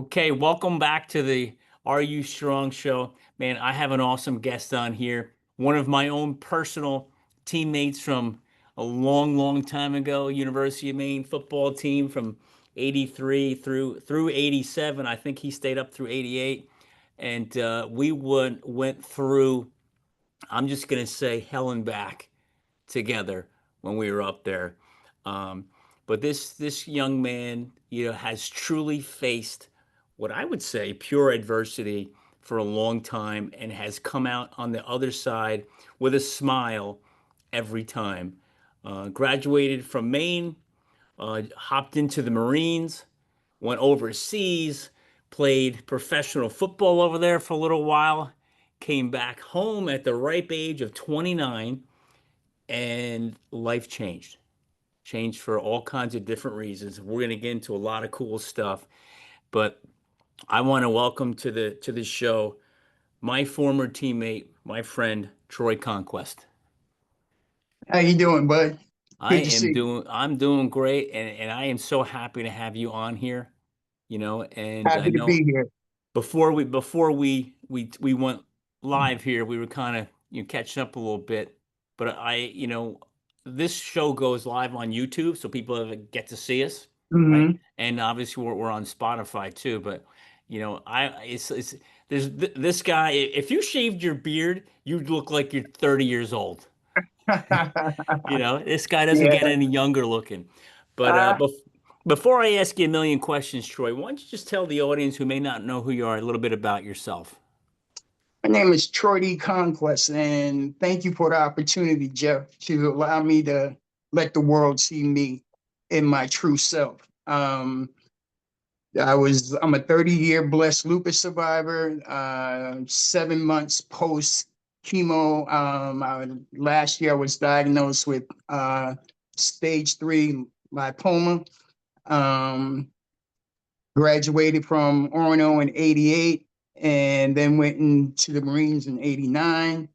Okay, welcome back to the Are You Strong show. Man, I have an awesome guest on here. One of my own personal teammates from a long, long time ago, University of Maine football team from 83 through 87. I think he stayed up through 88. And we went through, I'm just going to say, hell and back together when we were up there. Um, but this young man, has truly faced what I would say pure adversity for a long time and has come out on the other side with a smile every time. Graduated from Maine, hopped into the Marines, went overseas, played professional football over there for a little while, came back home at the ripe age of 29, and life changed for all kinds of different reasons. We're going to get into a lot of cool stuff, but I want to welcome to the show my former teammate, my friend Troy Conquest. How you doing, bud? Good to see you. I'm doing great, and I am so happy to have you on here, and I Happy to know be here. before we went live here, we were kind of catching up a little bit, but this show goes live on YouTube, so people get to see us, right? Hmm. And obviously we're on Spotify too, but I it's there's this guy. If you shaved your beard, you'd look like you're 30 years old. This guy doesn't Yeah. get any younger looking. But Uh, before I ask you a million questions, Troy, why don't you just tell the audience who may not know who you are a little bit about yourself? my name is Troy D. Conquest, and thank you for the opportunity, Jeff, to allow me to let the world see me in my true self. I'm a 30-year blessed lupus survivor, 7 months post chemo. Last year I was diagnosed with stage 3 lipoma. Um, Graduated from Orono in 88 and then went into the Marines in 89.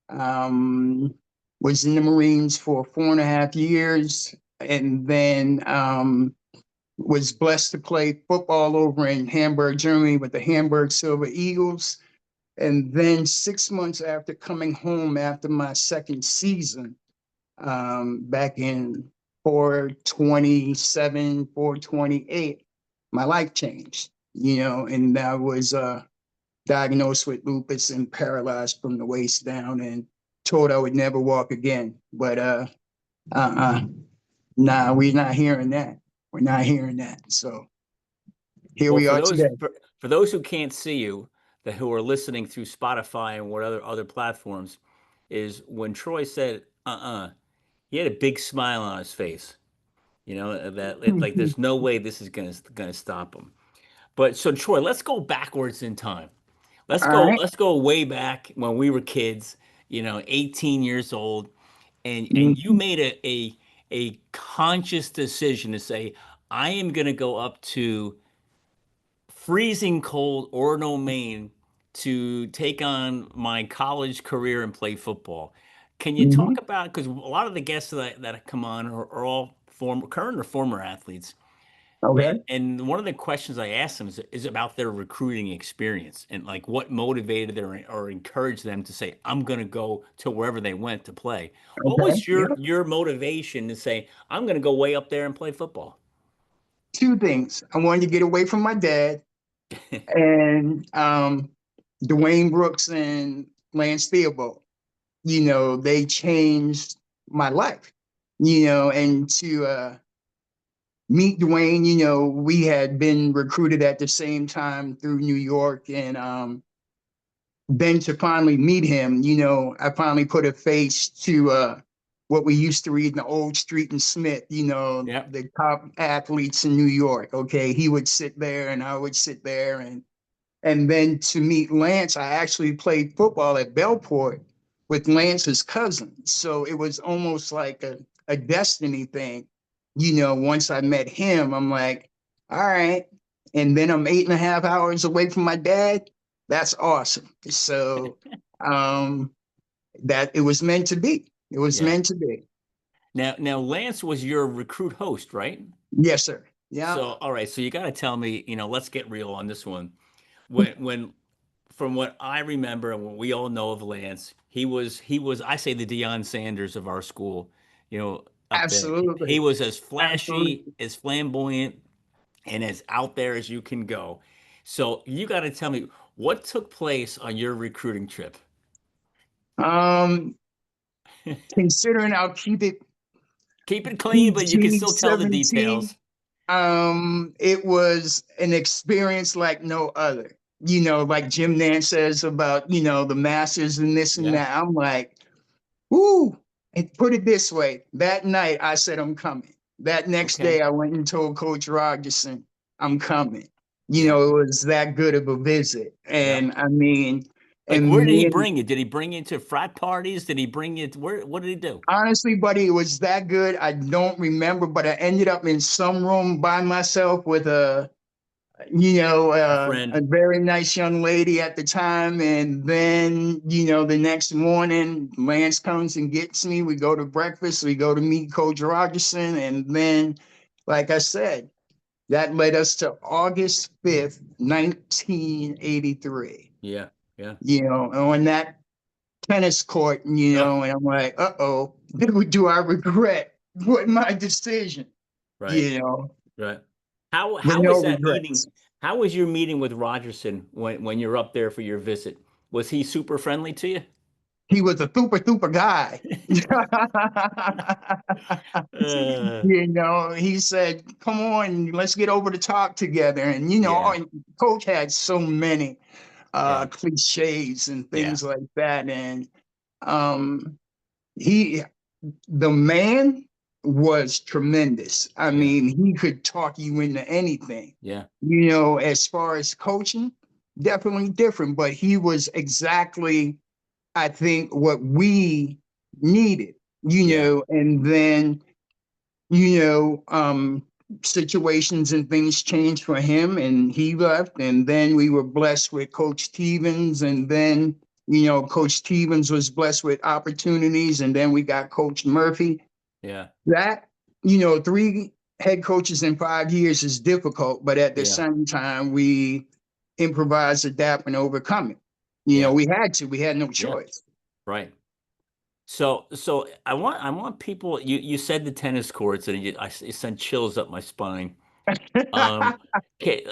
Um, was in the Marines for 4.5 years and then was blessed to play football over in Hamburg, Germany with the Hamburg Silver Eagles. And then 6 months after coming home after my second season, back in 427, 428, my life changed, and I was diagnosed with lupus and paralyzed from the waist down and told I would never walk again. But uh, nah, we're not hearing that. We're not hearing that. So here Well, we for are those today. for those who can't see you, that who are listening through Spotify and what other platforms, is when Troy said he had a big smile on his face. Like there's no way this is gonna stop him. But so Troy, let's go backwards in time. Let's All go right. let's go way back when we were kids, 18 years old, and you Mhm. made a conscious decision to say, I am gonna go up to freezing cold Orono, Maine to take on my college career and play football. Can you Mhm. talk about, because a lot of the guests that come on are all current or former athletes. Okay. And one of the questions I asked them is about their recruiting experience and like what motivated them or encouraged them to say, I'm going to go to wherever they went to play. What Okay. was Yep. your motivation to say, I'm going to go way up there and play football? Two things. I wanted to get away from my dad and Dwayne Brooks and Lance Theobald. They changed my life. And to meet Dwayne, we had been recruited at the same time through New York, and then to finally meet him, I finally put a face to what we used to read in the old Street and Smith, Yep. the top athletes in New York. Okay, he would sit there and I would sit there, and then to meet Lance, I actually played football at Bellport with Lance's cousin. So it was almost like a destiny thing. Once I met him, I'm like, all right. And then I'm 8.5 hours away from my dad. That's awesome. So um, that it was meant to be. It was Yeah. meant to be. Now Lance was your recruit host, right? Yes, sir. Yeah, So, all right. So you got to tell me, let's get real on this one. When from what I remember and what we all know of Lance, he was I say the Deion Sanders of our school, up there. He absolutely. was as flashy, Absolutely. as flamboyant, and as out there as you can go. So you got to tell me what took place on your recruiting trip. Um, Considering I'll keep it Keep it clean, but you can still tell the PG-17, details. it was an experience like no other. Like Jim Nance says about, the masters and this and Yeah. that. I'm like, woo. And put it this way, that night I said I'm coming. That next Okay. day I went and told Coach Rogerson I'm coming. Yeah. It was that good of a visit. Yep. And I mean, Like, and where did he me and bring you? Did he bring you to frat parties? Did he bring you to where? What did he do? honestly, buddy, it was that good. I don't remember, but I ended up in some room by myself with A friend. a very nice young lady at the time. And then, the next morning, Lance comes and gets me. We go to breakfast. We go to meet Coach Rogerson. And then, like I said, that led us to August 5th, 1983, Yeah. Yeah. on that tennis court, Oh, and I'm like, uh-oh, do I regret what my decision, right. you know, Right. How but how no was that meeting? regrets. How was your meeting with Rogerson when you're up there for your visit? Was he super friendly to you? He was a super guy. Uh, He said, come on, let's get over to talk together. And, yeah. Coach had so many Yeah. cliches and Yeah. things like that. And um, he the man was tremendous. I Yeah. mean, he could talk you into anything. Yeah. As far as coaching, definitely different, but he was exactly, I think, what we needed, Yeah. and then, you know, um, situations and things changed for him and he left. And then we were blessed with Coach Stevens. And then, Coach Stevens was blessed with opportunities. And then we got Coach Murphy. Yeah. That, three head coaches in 5 years is difficult, but at the Yeah. same time, we improvise, adapt, and overcome it. Yeah. We had no Yeah. choice. Right. So I want people. You said the tennis courts, and it sent chills up my spine. Okay,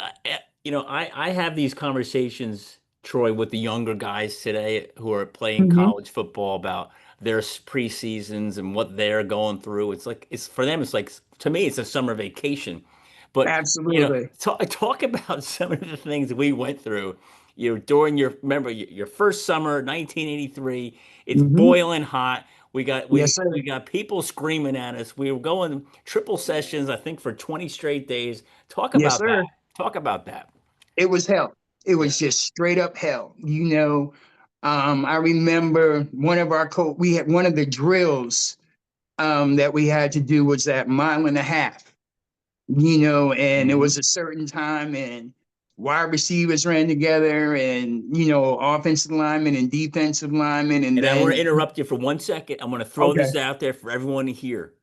I have these conversations, Troy, with the younger guys today who are playing Mhm. college football about their preseasons and what they're going through. It's for them. It's like to me, it's a summer vacation. But Absolutely. talk about some of the things we went through. During remember your first summer, 1983. It's Hmm. boiling hot. We got Yes, we sir. we got people screaming at us. We were going triple sessions, I think, for 20 straight days. Talk Yes, about that. sir. Talk about that. It was hell. It Yeah. was just straight up hell. I remember we had one of the drills that we had to do was that mile and a half, and it Hmm. was a certain time and wide receivers ran together and, offensive linemen and defensive linemen. And And I want to then, interrupt you for 1 second. I'm going to throw okay. this out there for everyone to hear.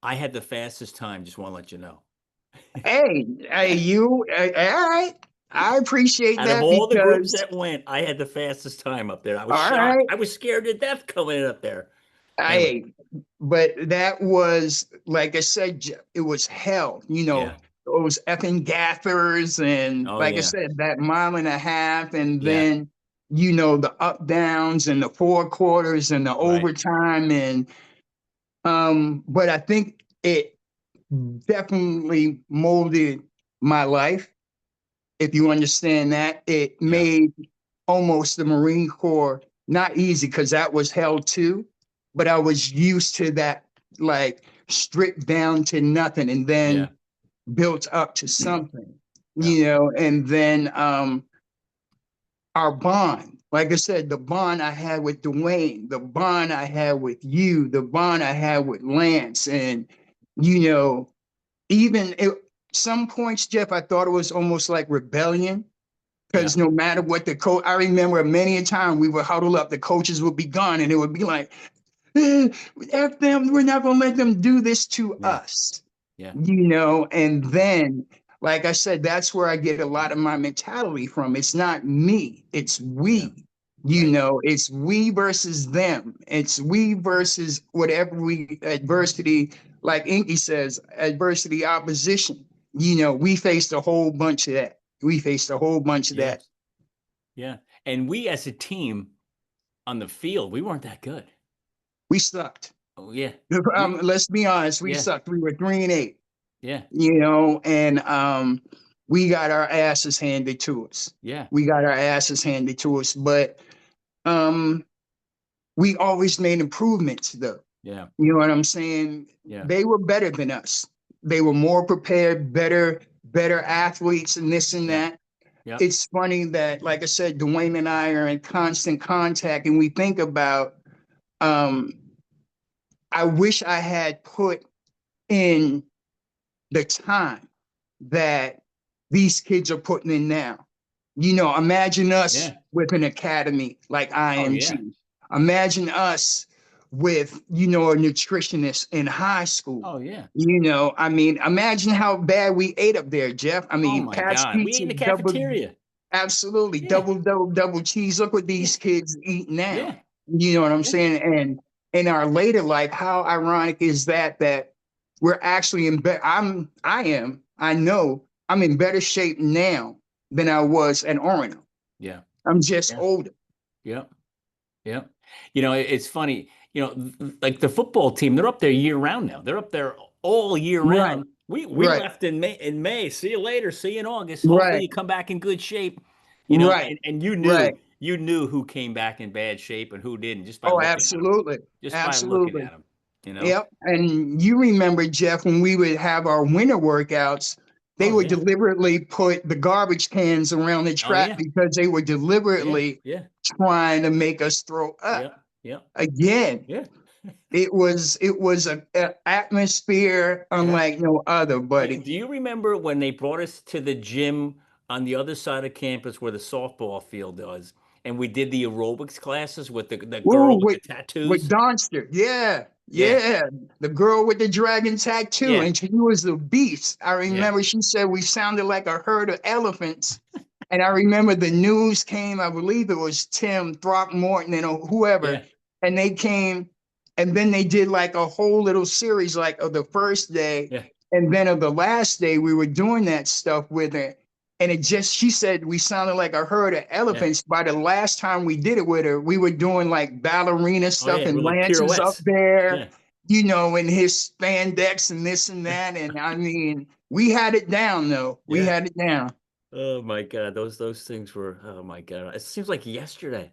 I had the fastest time. Just want to let you know. All right. I appreciate Out of that all the groups because, that went, I had the fastest time up there. I was all shocked. right. I was scared to death coming up there. Anyway, I but that was like I said, it was hell, yeah. those effing gaffers and Oh like I yeah. said, that mile and a half, and Yeah. then the up downs and the four quarters and the Right. overtime. And but I think it definitely molded my life, if you understand that. It Yeah. made almost the Marine Corps not easy because that was hell too, but I was used to that, like stripped down to nothing and Yeah. then built up to something, Yeah. and then our bond. Like I said, the bond I had with Dwayne, the bond I had with you, the bond I had with Lance, and you know, even at some points, Jeff, I thought it was almost like rebellion Yeah. because no matter what the coach, I remember many a time we would huddle up, the coaches would be gone, and it would be like, F them, we're not going to let them do this to Yeah. us. Yeah. And then, like I said, that's where I get a lot of my mentality from. It's not me, it's Yeah. we. Right. It's we versus them. It's we versus whatever we adversity, like Inky says, adversity, opposition. We faced a whole bunch of that. We faced a whole bunch of that. Yes. Yeah. And we as a team on the field, we weren't that good. We sucked. Oh yeah. We Let's be honest, we yeah. sucked. We were 3-8. Yeah. And we got our asses handed to us. Yeah. We got our asses handed to us, but um, we always made improvements, though. Yeah. You know what I'm saying? Yeah. They were better than us. They were more prepared, better athletes, and this and Yeah. that. Yeah. It's funny that, like I said, Dwayne and I are in constant contact, and we think about. Um, I wish I had put in the time that these kids are putting in now. Imagine us Yeah. with an academy like Oh yeah. IMG. Imagine us with, a nutritionist in high school. Oh yeah. Imagine how bad we ate up there, Jeff. Oh my Pat's God. We ate Pizza, in the double, cafeteria. absolutely, Yeah. double cheese. Look what Yeah. these kids eat now. Yeah. You know what I'm Yeah. saying? And in our later life, how ironic is that we're actually in better. I know I'm in better shape now than I was at Orono. Yeah. I'm just Yeah. older. Yeah. Yeah. It's funny, like the football team, they're up there year round now. They're up there all year Right, round. We right, left in May. See you later. See you in August. Hopefully right, you come back in good shape. right, And right. you knew who came back in bad shape and who didn't just by Oh, looking at them. absolutely, Just by looking absolutely. at them. Yep. And you remember, Jeff, when we would have our winter workouts, they Oh would yeah. deliberately put the garbage cans around the Oh track yeah. because they were Yeah. deliberately Yeah. trying to make us throw up. Yeah. Yeah. Again, Yeah. it was a atmosphere Yeah. unlike no other, buddy. Do you remember when they brought us to the gym on the other side of campus where the softball field was, and we did the aerobics classes with the Woo, girl with the with tattoos? Donster. Yeah, Yeah, yeah. The girl with the dragon tattoo, yeah, and she was a beast. I yeah, remember she said we sounded like a herd of elephants. And I remember the news came, I believe it was Tim Throckmorton and whoever, yeah, and they came, and then they did like a whole little series, like of the first day, yeah, and then of the last day, we were doing that stuff with her. And she said we sounded like a herd of yeah. elephants. By the last time we did it with her, we were doing like ballerina Oh stuff yeah, and with the Lance's up pirouettes. there, Yeah. in his spandex and this and that. And we had it down though. We Yeah. had it down. Oh my God, those things were. Oh my God, it seems like yesterday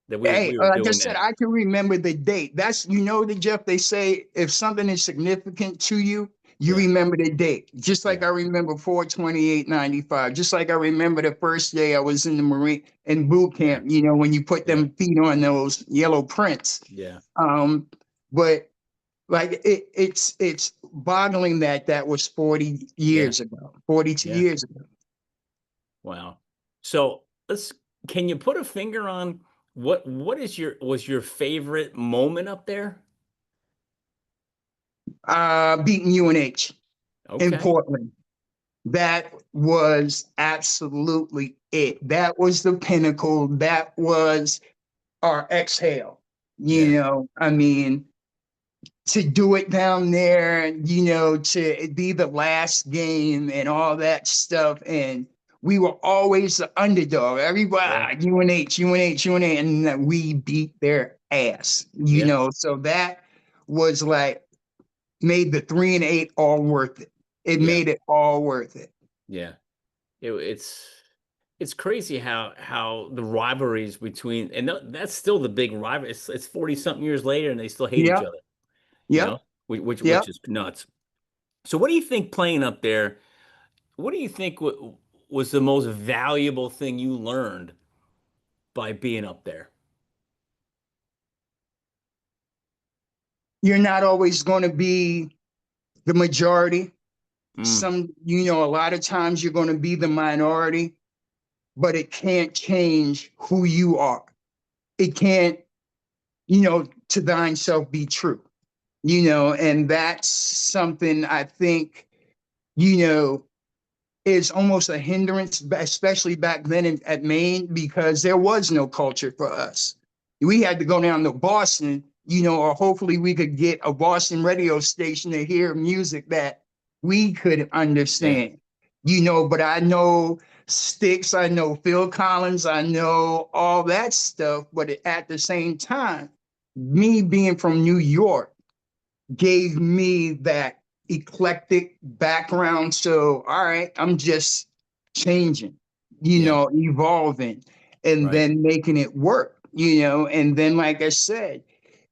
that Hey, we were like I doing said, that. I can remember the date. That's the Jeff. They say if something is significant to you, you Yeah, remember the date. Just like yeah, I remember 4/28/95. Just like I remember the first day I was in the Marine in boot yeah, camp. When you put yeah, them feet on those yellow prints. yeah, Um, but like it's boggling that was 40 yeah, years ago, 42 yeah. years ago. Wow. So let's. Can you put a finger on what is was your favorite moment up there? Beating UNH in Okay. Portland. That was absolutely it. That was the pinnacle. That was our exhale. Yeah. To do it down there, to be the last game and all that stuff. And we were always the underdog. Yeah. Everybody, UNH, and we beat their ass, Yeah. So that was like made the 3-8 all worth it. It Yeah. made it all worth it. Yeah. It's crazy how the rivalries between and that's still the big rivalry. It's 40 something years later and they still hate each Yep, other, yep, yep. which is nuts. So what do you think playing up there? What do you think was the most valuable thing you learned by being up there? You're not always going to be the majority. Mm, A lot of times you're going to be the minority, but it can't change who you are. It can't, to thine self be true. and that's something I think, you know, is almost a hindrance, especially back then at Maine, because there was no culture for us. We had to go down to Boston, or hopefully we could get a Boston radio station to hear music that we could Yeah. understand, but I know Styx, I know Phil Collins, I know all that stuff. But at the same time, me being from New York gave me that eclectic background. So, all right, I'm just changing, Yeah. evolving, and Right. then making it work, and then, like I said,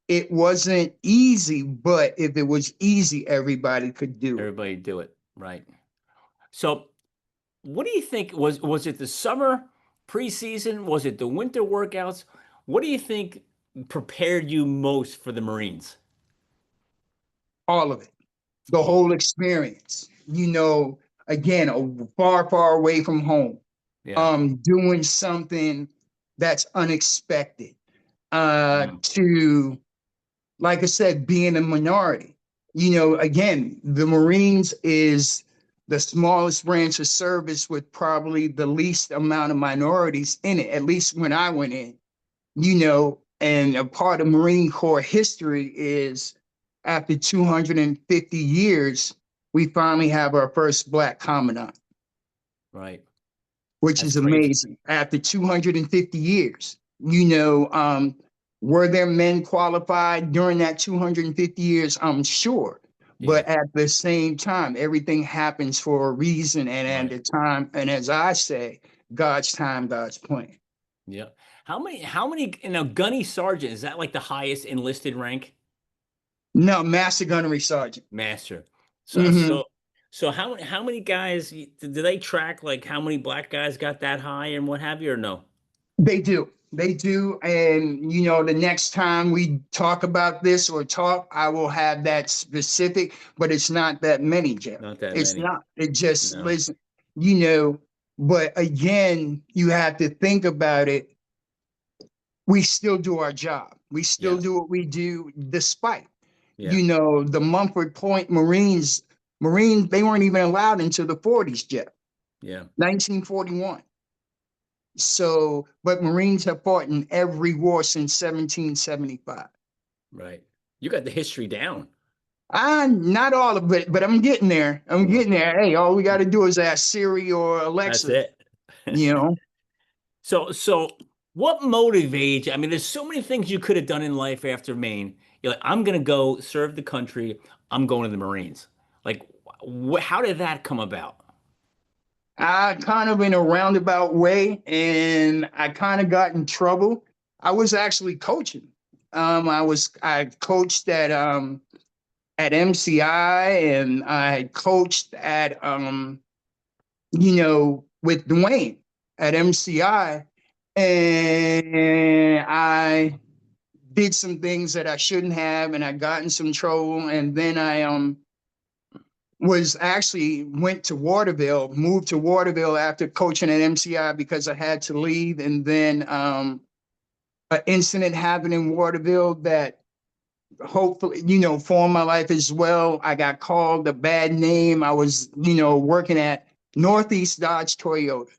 it wasn't easy, but if it was easy, everybody could do it. Everybody do it. Right. So what do you think was it the summer preseason? Was it the winter workouts? What do you think prepared you most for the Marines? All of it, the All of whole it. experience, again, far, far away from home, Yeah. doing something that's unexpected, Mm, to, like I said, being a minority. Again, the Marines is the smallest branch of service with probably the least amount of minorities in it, at least when I went in, and a part of Marine Corps history is after 250 years, we finally have our first Black commandant, right. which That's is crazy. amazing. After 250 years, were there men qualified during that 250 years? I'm sure. Yeah. But at the same time, everything happens for a reason. And at Right. the time, and as I say, God's time, God's plan. Yeah. How many, gunny sergeant, is that like the highest enlisted rank? No, Master Gunnery Sergeant. Master. So Hmm. so so how many guys do they track, like how many black guys got that high and what have you, or no? They do. They do. And, the next time we talk about this or talk, I will have that specific, but it's not that many, Jeff. Not that It's many. not. It just, No. listen, you know, but again, you have to think about it. We still do our job. We still Yes. do what we do despite, Yeah. the Mumford Point Marines, they weren't even allowed into the 40s, Jeff, Yeah. 1941. So, but Marines have fought in every war since 1775. Right. You got the history down. Not all of it, but I'm getting there. I'm Well, getting there. Hey, all we got to do is ask Siri or that's Alexa, it. you know. So what motivates you? I mean, there's so many things you could have done in life after Maine. You're like, I'm gonna go serve the country. I'm going to the Marines. Like, how did that come about? I kind of in a roundabout way, and I kind of got in trouble. I was actually coaching. I coached at MCI, and I coached at with Dwayne at MCI, and I did some things that I shouldn't have, and I got in some trouble. And then I was actually went to Waterville, moved to Waterville after coaching at MCI because I had to leave. And then an incident happened in Waterville that hopefully, formed my life as well. I got called a bad name. I was, working at Northeast Dodge Toyota,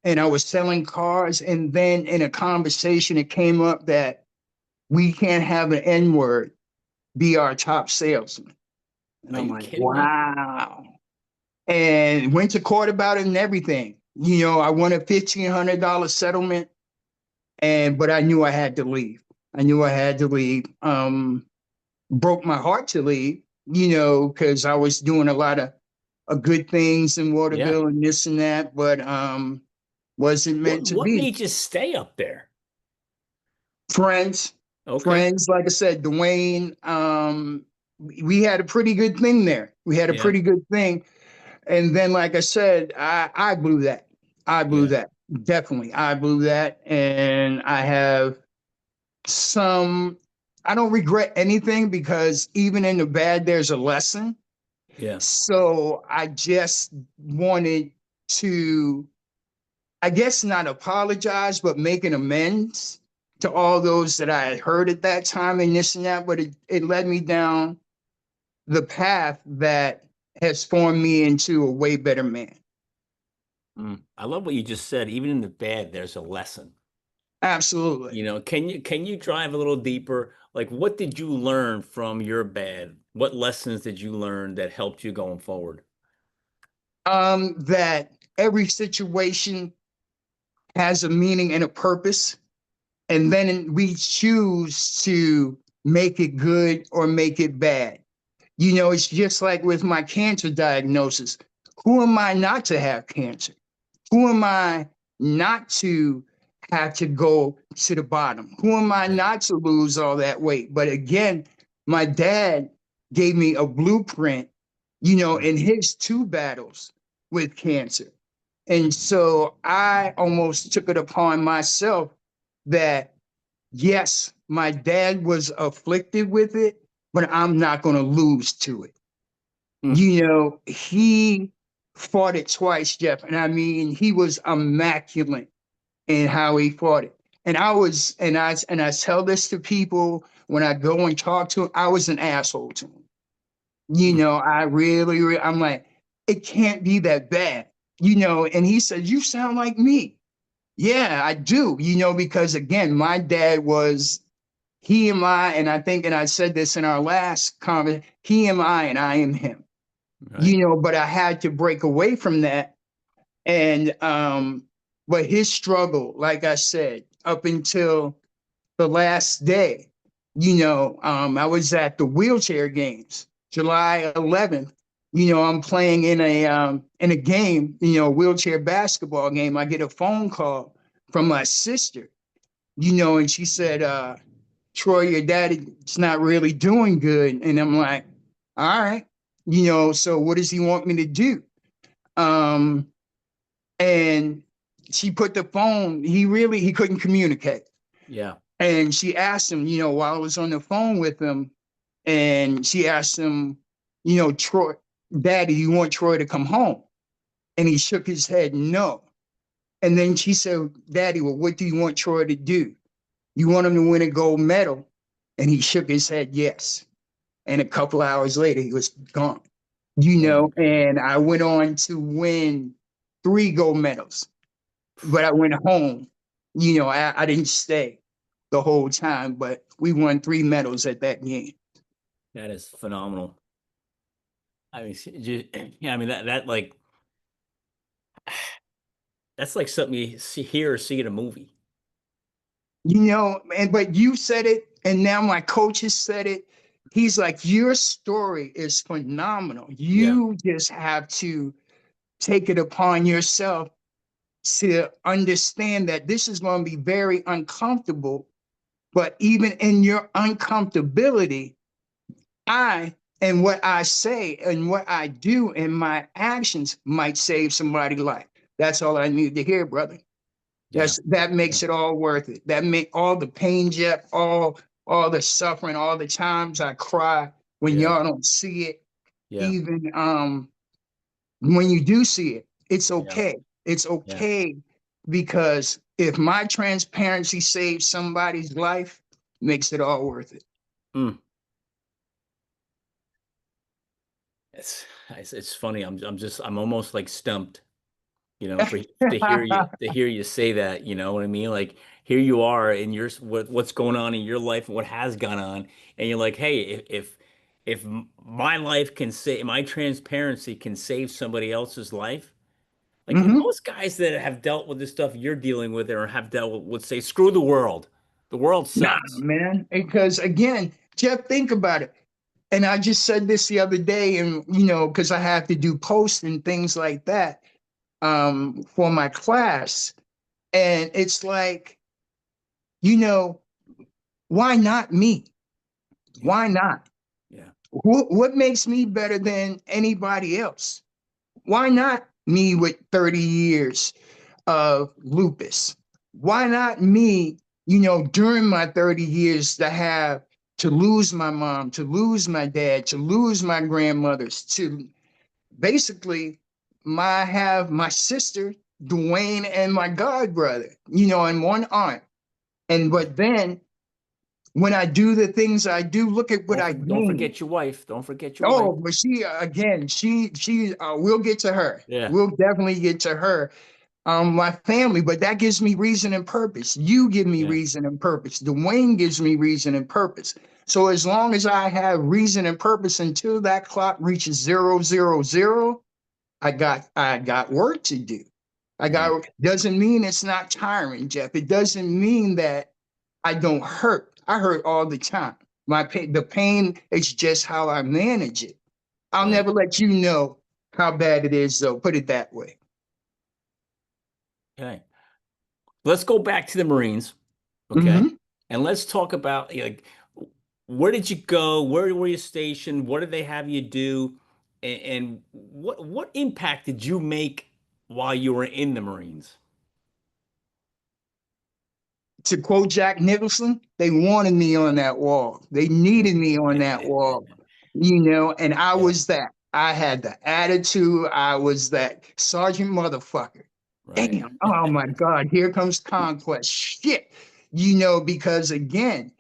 and I was selling cars. And then in a conversation, it came up that we can't have an N word be our top salesman. And Are I'm you like, kidding me? wow. And went to court about it and everything. I won a $1,500 settlement, but I knew I had to leave. I knew I had to leave. Broke my heart to leave, because I was doing a lot of good things in Yeah. Waterville and this and that, but wasn't What meant to what be. made you stay up there? Friends, Okay. friends, like I said, Dwayne, we had a pretty good thing there. We had a Yeah. pretty good thing. And then, like I said, I blew that. I blew Yeah. that. Definitely. I blew that. And I have some, I don't regret anything because even in the bad, there's a lesson. Yeah. So I just wanted to, I guess, not apologize, but make an amends to all those that I had heard at that time and this and that. But it led me down the path that has formed me into a way better man. I love what you just said. Even in the bad, there's a lesson. Absolutely. You know, can you drive a little deeper? Like, what did you learn from your bad? What lessons did you learn that helped you going forward? That every situation has a meaning and a purpose, and then we choose to make it good or make it bad. You know, it's just like with my cancer diagnosis. Who am I not to have cancer? Who am I not to have to go to the bottom? Who am I Right. not to lose all that weight? But again, my dad gave me a blueprint, you know, Mm. in his two battles with cancer. And so I almost took it upon myself that, yes, my dad was afflicted with it, but I'm not going to lose to it. Mm. You know, he fought it twice, Jeff. And I mean, he was immaculate in how he fought it. And I tell this to people when I go and talk to him, I was an asshole to him. You Mm. know, I really, I'm like, it can't be that bad, you know. And he said, "You sound like me." Yeah, I do, you know, because again, my dad was he am I, and I think, and I said this in our last comment, he am I and I am him, Right. you know, but I had to break away from that. And but his struggle, like I said, up until the last day, you know, I was at the wheelchair games, July 11th. You know, I'm playing in a game, you know, wheelchair basketball game. I get a phone call from my sister, you know, and she said, Troy, your daddy's not really doing good. And I'm like, all right, you know, so what does he want me to do? Um, and she put the phone, he couldn't communicate. Yeah. And she asked him, you know, while I was on the phone with him, and she asked him, you know, Troy, Daddy, you want Troy to come home? And he shook his head, no. And then she said, Daddy, well, what do you want Troy to do? You want him to win a gold medal? And he shook his head, yes. And a couple hours later, he was gone. You Oh my know, God. and I went on to win 3 gold medals, but I went home. You know, I didn't stay the whole time, but we won 3 medals at that game. That is phenomenal. I mean, yeah, I mean that like that's like something you see, hear or see in a movie. You know, and but you said it, and now my coach has said it. He's like, your story is phenomenal. Yeah. You just have to take it upon yourself to understand that this is going to be very uncomfortable. But even in your uncomfortability, I and what I say and what I do and my actions might save somebody's life. That's all I need to hear, brother. Yeah. That Yeah. makes it all worth it. That make all the pain, Jeff, all the suffering, all the times I cry when Yeah. y'all don't see it. Yeah. Even when you do see it, it's Yeah. okay. It's Yeah. okay because if my transparency saves somebody's life, makes it all worth it. Mm. It's funny. I'm almost like stumped, you know, for to hear you say that, you know what I mean? Like here you are in your what's going on in your life and what has gone on, and you're like, hey, if my life can save my transparency can save somebody else's life, like Mhm. most guys that have dealt with the stuff you're dealing with or have dealt with would say, screw the world. The world Nah, sucks. man. Because again, Jeff, think about it. And I just said this the other day, and you know, because I have to do posts and things like that for my class. And it's like, you know, why not me? Yeah. Why not? Yeah. What makes me better than anybody else? Why not me with 30 years of lupus? Why not me, you know, during my 30 years to lose my mom, to lose my dad, to lose my grandmothers, to basically have my sister, Dwayne, and my god brother, you know, and one aunt. And Yeah. but then when I do the things I do, look at what I Don't gain. forget your wife. Don't forget your wife. Oh, but she again, we'll get to her. Yeah. We'll definitely get to her. My family, but that gives me reason and purpose. You give me Yeah. reason and purpose. Dwayne gives me reason and purpose. So as long as I have reason and purpose until that clock reaches 000, I got work to do. Yeah. Doesn't mean it's not tiring, Jeff. It doesn't mean that I don't hurt. I hurt all the time. The pain is just how I manage it. I'll Right. never let you know how bad it is, though. Put it that way. Okay. Let's go back to the Marines. Okay. Hmm. And let's talk about like where did you go? Where were you stationed? What did they have you do? And what impact did you make while you were in the Marines? To quote Jack Nicholson, they wanted me on that wall. They needed me on that wall, and I Yeah. was that. I had the attitude. I was that sergeant motherfucker. Right. Damn. Oh my God. Here comes Conquest. Shit. Because again,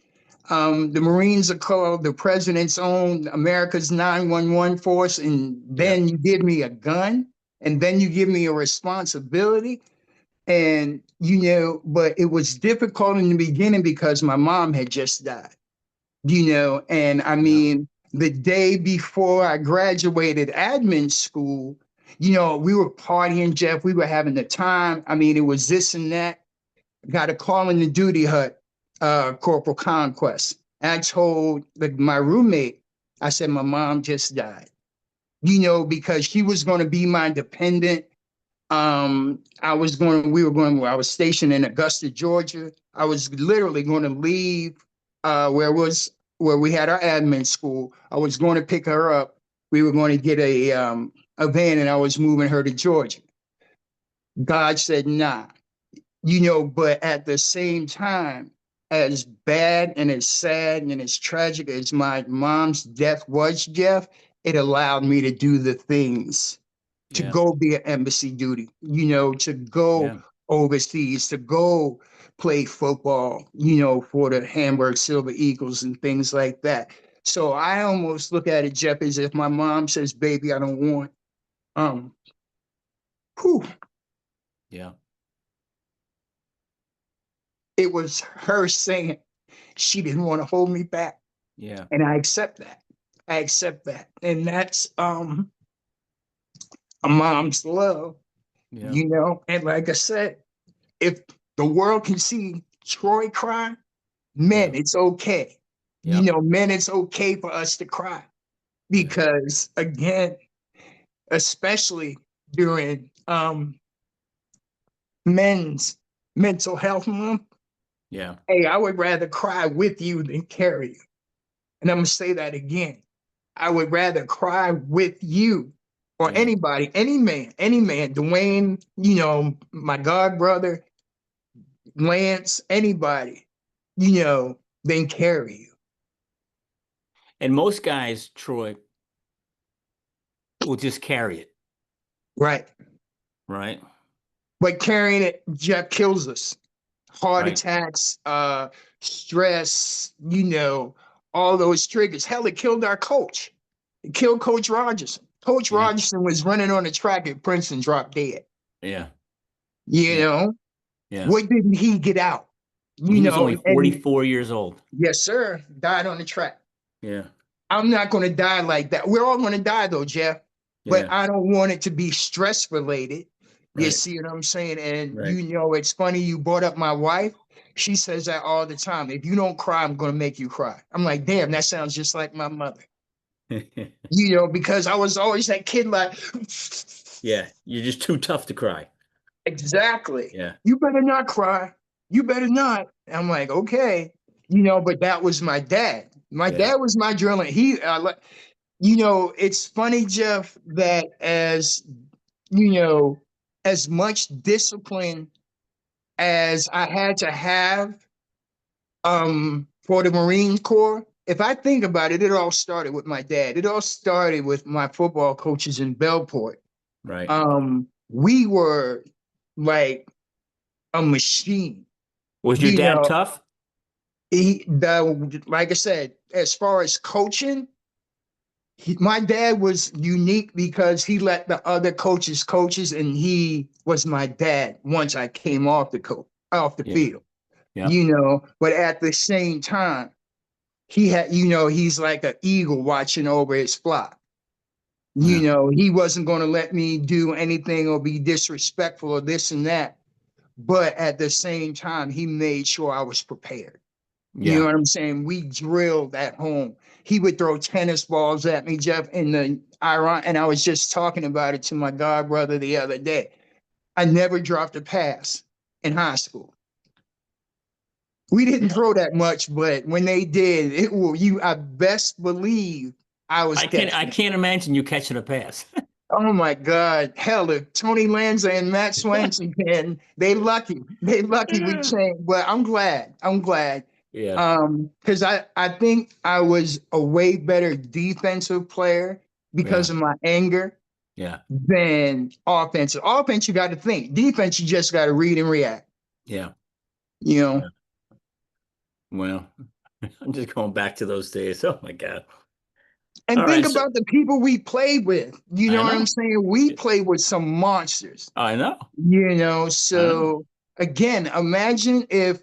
the Marines are called the president's own America's 911 force. And Yeah. then you give me a gun and then you give me a responsibility. And, but it was difficult in the beginning because my mom had just died, and I Yeah. mean, the day before I graduated admin school, we were partying, Jeff. We were having the time. I mean, it was this and that. Got a call in the duty hut, Corporal Conquest. And I told my roommate, I said, my mom just died, because she was going to be my dependent. I was stationed in Augusta, Georgia. I was literally going to leave where we had our admin school. I was going to pick her up. We were going to get a van and I was moving her to Georgia. God said, nah, but at the same time, as bad and as sad and as tragic as my mom's death was, Jeff, it allowed me to do the things to Yeah. go be an embassy duty, to go Yeah. overseas, to go play football, for the Hamburg Silver Eagles and things like that. So I almost look at it, Jeff, as if my mom says, baby, I don't want, um, whew, Yeah. it was her saying she didn't want to hold me back. Yeah. And I accept that. I accept that. And that's a mom's love, Yeah. and like I said, if the world can see Troy cry, men, Yeah. it's okay. Yeah. Men, it's okay for us to cry Yeah. because again, especially during men's mental health month, Yeah. hey, I would rather cry with you than carry you. And I'm gonna say that again. I would rather cry with you or Yeah. anybody, any man, Dwayne, my god brother, Lance, anybody, than carry you. And most guys, Troy, will just carry it, Right. right? But carrying it, Jeff, kills us. Heart Right. attacks, stress, all those triggers. Hell, it killed our coach. It killed Coach Rogerson. Coach Yeah. Rogerson was running on the track at Princeton, dropped dead. Yeah. You Yeah. know, Yeah. what didn't he get out? He was only And 44 years old. yes, sir, died on the track. Yeah. I'm not going to die like that. We're all going to die though, Jeff. But Yeah. I don't want it to be stress related. You Right. see what I'm saying? And Right. it's funny you brought up my wife. She says that all the time. If you don't cry, I'm going to make you cry. I'm like, damn, that sounds just like my mother. Because I was always that kid like, Yeah. You're just too tough to cry. exactly. Yeah. You better not cry. You better not. I'm like, okay. But that was my dad. My Yeah. dad was my drilling. It's funny, Jeff, that as much discipline as I had to have for the Marine Corps, if I think about it, it all started with my dad. It all started with my football coaches in Belport. Right. We were like a machine. Was your You dad know, tough? Like I said, as far as coaching, my dad was unique because he let the other coaches, and he was my dad once I came off the Yeah. field, Yeah. But at the same time, he had, he's like an eagle watching over his flock. Yeah. He wasn't going to let me do anything or be disrespectful or this and that. But at the same time, he made sure I was prepared. You know Yeah. what I'm saying? We drilled at home. He would throw tennis balls at me, Jeff, in the iron. And I was just talking about it to my god brother the other day. I never dropped a pass in high school. We didn't throw that much, but when they did, I best believe I was I catching it. can't imagine you catching a pass. Oh my God. Hell, if Tony Lanza and Matt Swanson can, they lucky. They lucky we changed. But I'm glad. I'm glad. Yeah. Because I think I was a way better defensive player Yeah. because of my anger Yeah. than offensive. Offense, you got to think. Defense, you just got to read and react. Yeah. You know. Yeah. Well, I'm just going back to those days. Oh my God. And All right. think So about the people we played with. You know I what I'm know. saying? We played with some monsters. I know. I know. So again, imagine if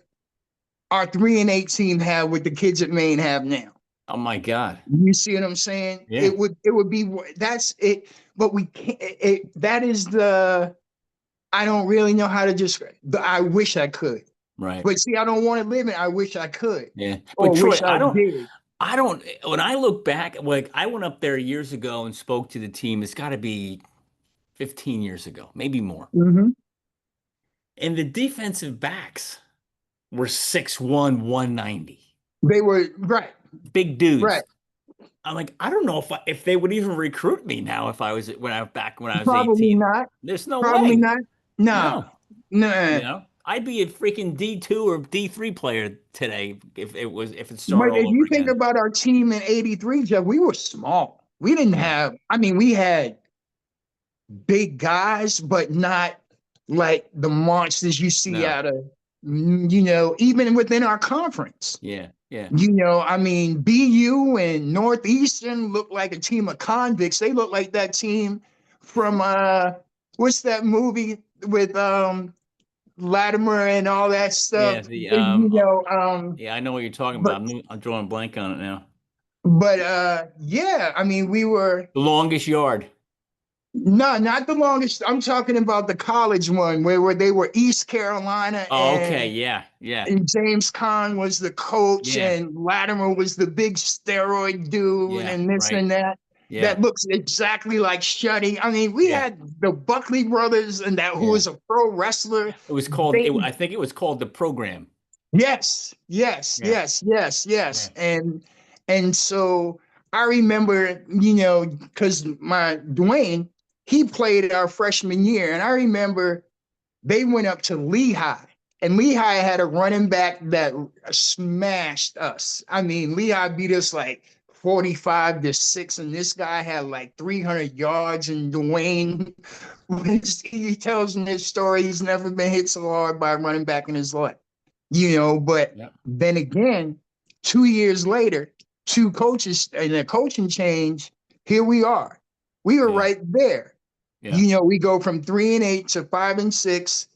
our 3-8 team have what the kids at Maine have now. Oh my God. You see what I'm saying? Yeah. It would be that's it, but we can't that is the I don't really know how to describe, but I wish I could. Right. But see, I don't want to live it. I wish I could Yeah. But or Troy, wish I did. I don't, when I look back, like I went up there years ago and spoke to the team. It's got to be 15 years ago, maybe more. Mm-hmm. And the defensive backs were 6'1", 190. They were right, Big dudes. right. I'm like, I don't know if they would even recruit me now if I was when I was Probably 18. not. There's no Probably way. not. Nah, No. nah. I'd be a freaking D2 or D3 player today if it started But all if over you think again. about our team in '83, Jeff, we were small. We didn't Yeah. have. I mean, we had big guys, but not like the monsters you see No. out of, even within our conference. Yeah. Yeah. I mean, BU and Northeastern look like a team of convicts. They look like that team from what's that movie with Latimer and all that Yeah. stuff. Um, Yeah, I know what you're talking but about. I'm drawing a blank on it now. yeah, I mean, we were. The longest yard. No, not the longest. I'm talking about the college one where they were East Carolina Oh, okay. Yeah. Yeah. and James Conn was the coach Yeah. and Latimer was the big steroid dude Yeah. and this Right. and that. Yeah. That looks exactly like Shuddy. I mean, we Yeah. had the Buckley brothers and that who Yeah. was a pro wrestler. It was They I think it was called the program. Yes, yes, Yeah. yes, yes, Yeah. yes. And so I remember, because my Dwayne, he played our freshman year, and I remember they went up to Lehigh, and Lehigh had a running back that smashed us. I mean, Lehigh beat us like 45-6, and this guy had like 300 yards. And Dwayne, he tells me this story. He's never been hit so hard by a running back in his life. But Yeah. then again, 2 years later, two coaches and a coaching change, here we are. We are Yeah. right there. Yeah. We go from 3-8 to 5-6.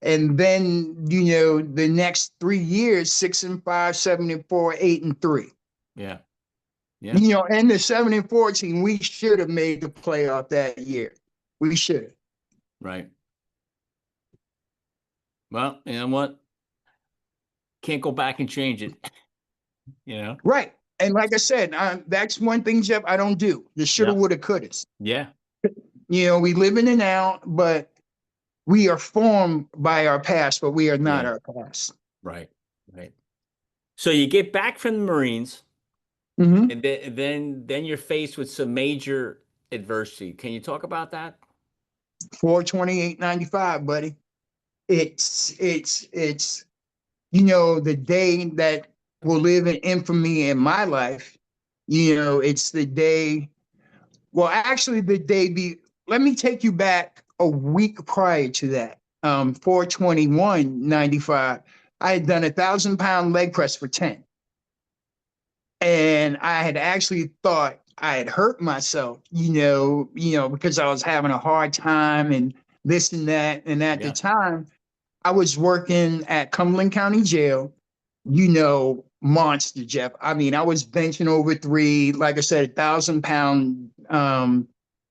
And then, the next 3 years, 6-5, 7-4, 8-3. Yeah. Yeah. And the 7-4 team, we should have made the playoff that year. We should have. Right. Well, you know what? Can't go back and change it. Right. And like I said, that's one thing, Jeff, I don't do. The shoulda, Yeah. woulda, couldas. Yeah. We live in and now, but we are formed by our past, but we are not Yeah. our past. Right. Right. So you get back from the Marines, Mm-hmm. and then you're faced with some major adversity. Can you talk about that? 4/28/95, buddy. It's the day that will live in infamy in my life. It's the day. Well, actually, let me take you back a week prior to that. 4/21/95. I had done 1,000 pound leg press for 10. And I had actually thought I had hurt myself, because I was having a hard time and this and that. And at the Yeah. time, I was working at Cumberland County Jail, monster, Jeff. I mean, I was benching over three, like I said, 1,000 pound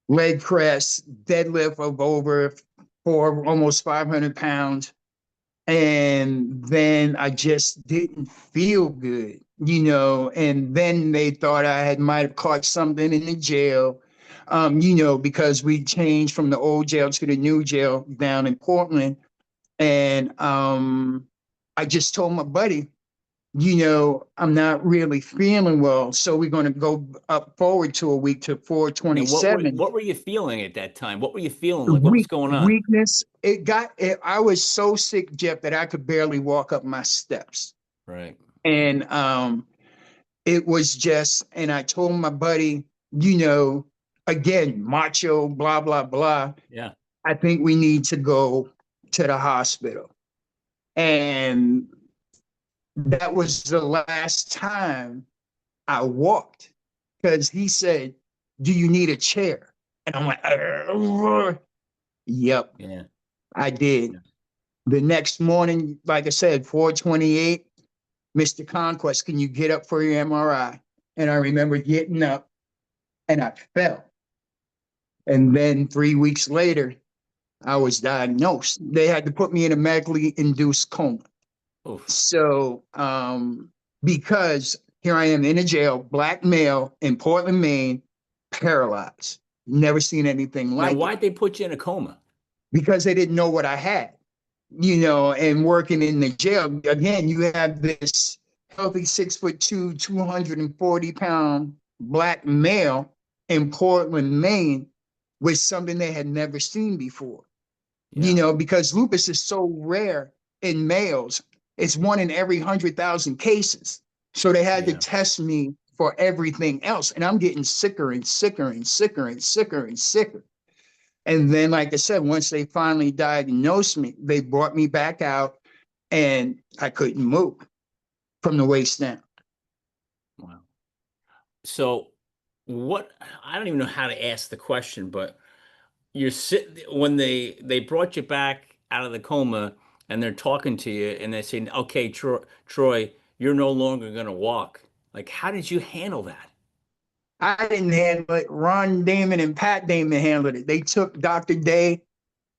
leg press, deadlift of over four, almost 500 pounds. And then I just didn't feel good, and then they thought might have caught something in the jail, because we changed from the old jail to the new jail down in Portland. And I just told my buddy, I'm not really feeling well. So we're going to go up forward to a week to Now, 427. what were you feeling at that time? What were you feeling The like? What was going on? weakness, I was so sick, Jeff, that I could barely walk up my steps. Right. And it was just, and I told my buddy, again, macho, blah, blah, blah. Yeah. I think we need to go to the hospital. And that was the last time I walked, because he said, "Do you need a chair?" And I'm like, yep, Yeah. I did. Yeah. The next morning, like I said, 428, Mr. Conquest, can you get up for your MRI? And I remember getting up and I fell. And then 3 weeks later, I was diagnosed. They had to put me in a medically induced coma. Oof. So, because here I am in a jail, black male in Portland, Maine, paralyzed. Never seen anything Now, like it, why'd they put you in a coma? because they didn't know what I had, and working in the jail. Again, you have this healthy 6'2", 240 pound black male in Portland, Maine, with something they had never seen before. Yeah. Because lupus is so rare in males. It's one in every 100,000 cases. So they had to Yeah. test me for everything else. And I'm getting sicker and sicker and sicker and sicker and sicker. And then, like I said, once they finally diagnosed me, they brought me back out and I couldn't move from the waist down. Wow. So what, I don't even know how to ask the question, but you're sitting when they brought you back out of the coma and they're talking to you and they say, "Okay, Troy, you're no longer going to walk." Like, how did you handle that? I didn't handle it. Ron Damon and Pat Damon handled it. They took Dr. Day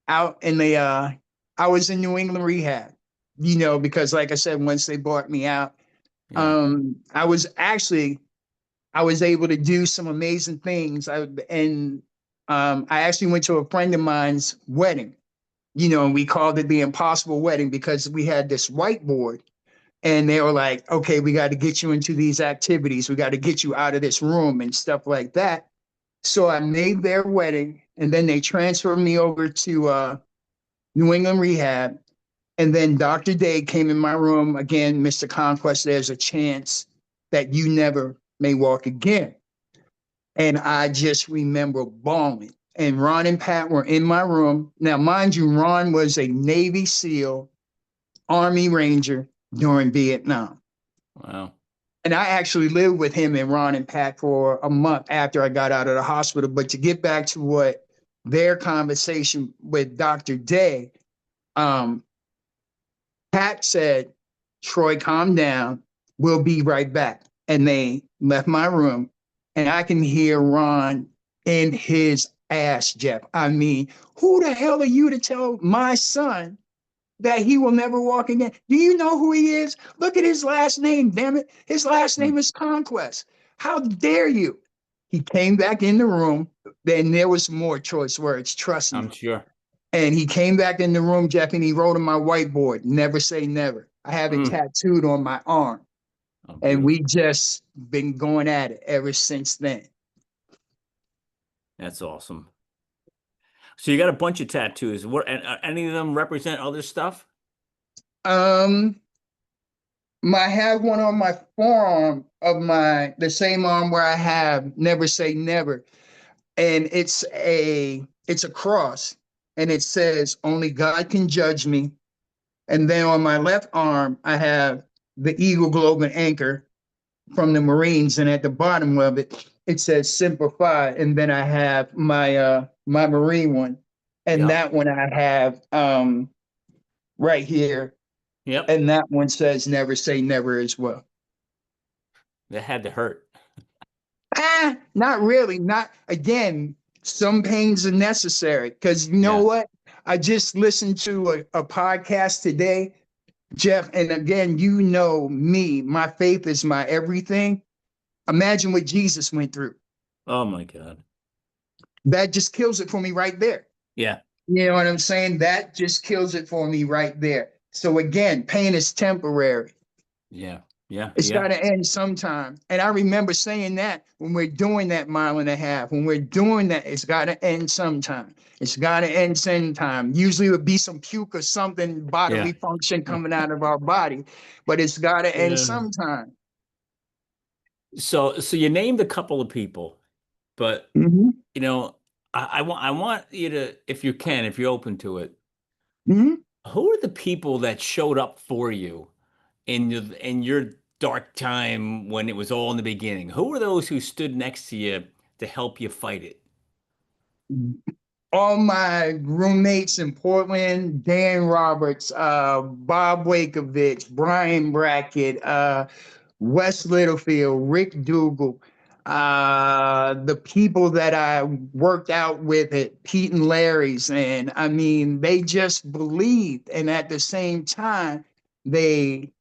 out and I was in New England rehab, because like I said, once they brought me out, Yeah. I was able to do some amazing things. I actually went to a friend of mine's wedding, and we called it the impossible wedding because we had this whiteboard and they were like, "Okay, we got to get you into these activities. We got to get you out of this room and stuff like that." So I made their wedding and then they transferred me over to New England rehab. And then Dr. Day came in my room again. "Mr. Conquest, there's a chance that you never may walk again." And I just remember bawling. And Ron and Pat were in my room. Now, mind you, Ron was a Navy SEAL, Army Ranger during Vietnam. Wow. And I actually lived with him and Ron and Pat for a month after I got out of the hospital. But to get back to what their conversation with Dr. Day, um, Pat said, "Troy, calm down. We'll be right back." And they left my room. And I can hear Ron in his ass, Jeff. I mean, who the hell are you to tell my son that he will never walk again? Do you know who he is? Look at his last name, damn it. His last Hmm. name is Conquest. How dare you? He came back in the room. Then there was more choice words, trust I'm me. sure. And he came back in the room, Jeff, and he wrote on my whiteboard, "Never say never." I have it Mm. tattooed on my arm. Oh, And we beautiful. just been going at it ever since then. That's awesome. So you got a bunch of tattoos. What, and any of them represent other stuff? Um, I have one on my forearm of the same arm where I have "Never Say Never." And it's a cross and it says, "Only God can judge me. And then on my left arm, I have the Eagle Globe and Anchor from the Marines, and at the bottom of it, it says Semper Fi. And then I have my Marine one, and Yep. that one I have right here, Yep. and that one says Never Say Never as well. That had to hurt. Not really. Not again. Some pains are necessary because you know Yeah. what? I just listened to a podcast today, Jeff, and again, you know me. My faith is my everything. Imagine what Jesus went through. Oh my God. That just kills it for me right there. Yeah. You know what I'm saying? That just kills it for me right there. So again, pain is temporary. Yeah. Yeah. It's Yeah. got to end sometime. And I remember saying that when we're doing that mile and a half, when we're doing that, it's got to end sometime. It's got to end sometime. Usually it would be some puke or something Yeah. bodily function coming out of our body, but it's got to end Yeah. sometime. So you named a couple of people, but Mm-hmm. you know, I want you to, if you can, if you're open to it, Mm-hmm. who are the people that showed up for you in your dark time when it was all in the beginning? Who were those who stood next to you to help you fight it? All my roommates in Portland, Dan Roberts, Bob Wakovich, Brian Brackett, Wes Littlefield, Rick Dougal, the people that I worked out with at Pete and Larry's. And I mean, they just believed. And at the same time, they,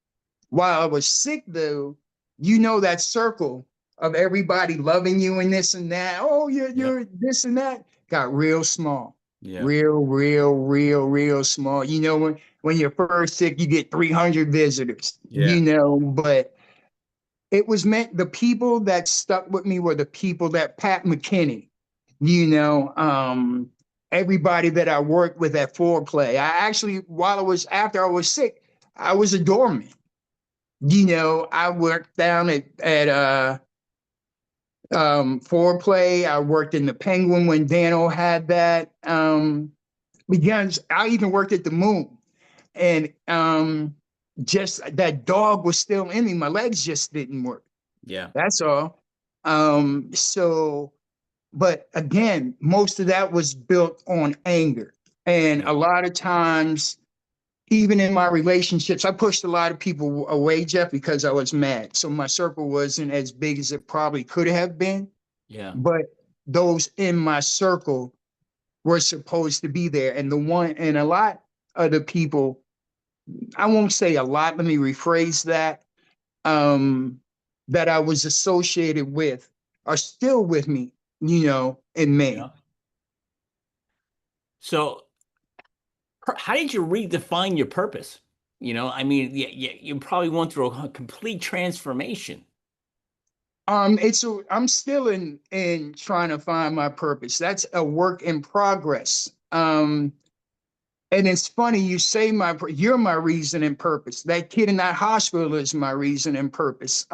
while I was sick though, you know, that circle of everybody loving you and this and that. Oh, Yeah. you're this and that got real small. Yeah. Real small. You know, when you're first sick, you get 300 visitors, Yeah. you know, but it was meant the people that stuck with me were the people that Pat McKinney, you know, everybody that I worked with at Foreplay. I actually, while I was after I was sick, I was a doorman. You know, I worked down at Foreplay. I worked in the Penguin when Dano had that. Because I even worked at the Moon, and just that dog was still in me. My legs just didn't work. Yeah. That's all. So, but again, most of that was built on anger, and Yeah. a lot of times, even in my relationships, I pushed a lot of people away, Jeff, because I was mad. So my circle wasn't as big as it probably could have been. Yeah. But those in my circle were supposed to be there. And the one, and a lot of the people, I won't say a lot, let me rephrase that, um, that I was associated with are still with me, you know, in Maine. Yeah. So how did you redefine your purpose? I mean, you probably went through a complete transformation. I'm still in trying to find my purpose. That's a work in progress. And it's funny you say you're my reason and purpose. That kid in that hospital is my reason and purpose.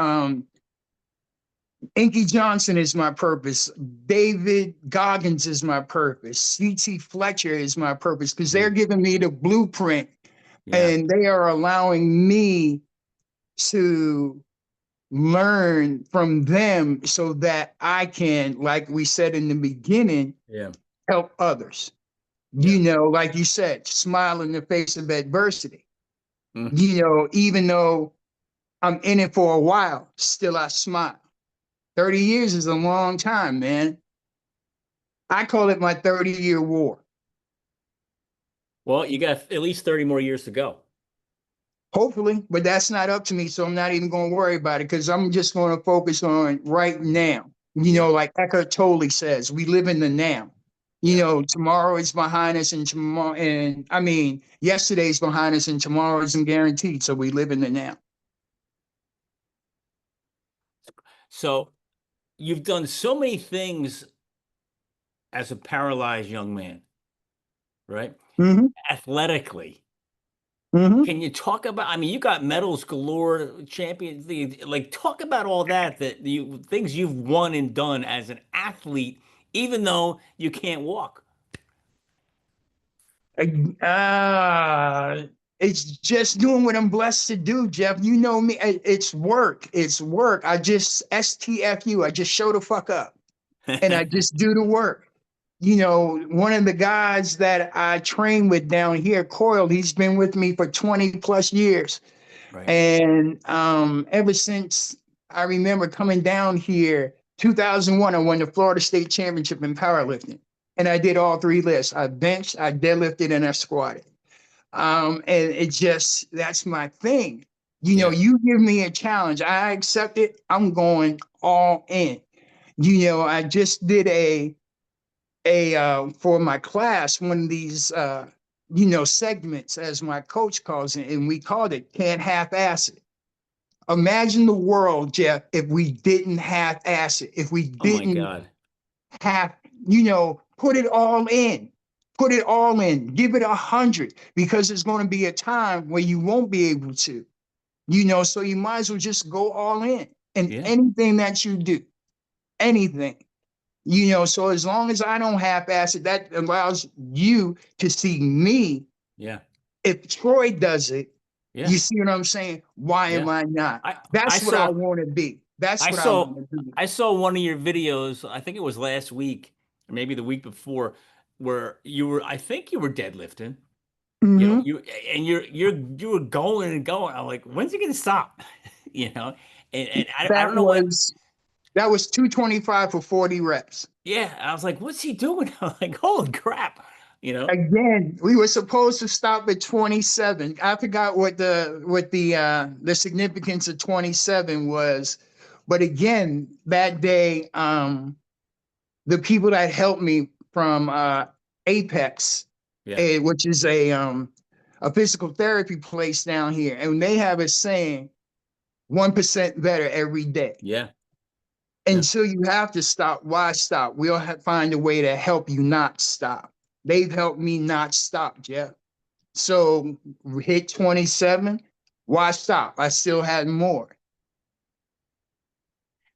Inky Johnson is my purpose. David Goggins is my purpose. C.T. Fletcher is my purpose because they're Mm. giving me the blueprint Yeah. and they are allowing me to learn from them so that I can, like we said in the beginning, Yeah. help others. Yeah. You know, like you said, smile in the face of adversity. Mm. You know, even though I'm in it for a while, still I smile. 30 years is a long time, man. I call it my 30-year war. Well, you got at least 30 more years to go. Hopefully, but that's not up to me. So I'm not even going to worry about it because I'm just going to focus on right now. You Yeah. know, like Eckhart Tolle says, we live in the now. You Yeah. know, tomorrow is behind us, and tomorrow, and I mean, yesterday's behind us, and tomorrow isn't guaranteed. So we live in the now. So you've done so many things as a paralyzed young man, right? Mm-hmm. Athletically. Mm-hmm. Can you talk about, I mean, you got medals galore, Champions League, like talk about all that you things you've won and done as an athlete, even though you can't walk. It's just doing what I'm blessed to do, Jeff. You know me. It's work. It's work. I just STFU. I just show the fuck up and I just do the work. You know, one of the guys that I train with down here, Coyle, he's been with me for 20 plus years. Right. And ever since I remember coming down here, 2001, I won the Florida State Championship in powerlifting. And I did all three lifts. I benched, I deadlifted, and I squatted. And it just, that's my thing. You know, Yeah. you give me a challenge, I accept it. I'm going all in. You know, I just did for my class, one of these you know, segments, as my coach calls it, and we called it Can't Half Ass It. Imagine the world, Jeff, if we didn't half ass it, if we Oh my didn't God. have, you know, put it all in, put it all in, give it 100, because there's going to be a time where you won't be able to, you know, so you might as well just go all in Yeah. anything that you do, anything. You know, so as long as I don't half-ass it, that allows you to see me. Yeah. If Troy does it, Yeah. you see what I'm saying? Why am Yeah. I not? I I That's what I saw want to be. That's I what I saw want to do. I saw one of your videos, I think it was last week, or maybe the week before, where I think you were deadlifting. You know, Hmm. you were going and going. I'm like, when's he gonna stop? You know, and I That don't know what. was that was 225 for 40 reps. Yeah, I was like, what's he doing? I'm like, holy crap, you know? Again, we were supposed to stop at 27. I forgot what the significance of 27 was, but again, that day, the people that helped me from Apex, Yeah, which is a physical therapy place down here, and they have a saying, 1% better every day. yeah, yeah. Until you have to stop, why stop? We'll find a way to help you not stop. They've helped me not stop, Jeff. So hit 27, why stop? I still had more.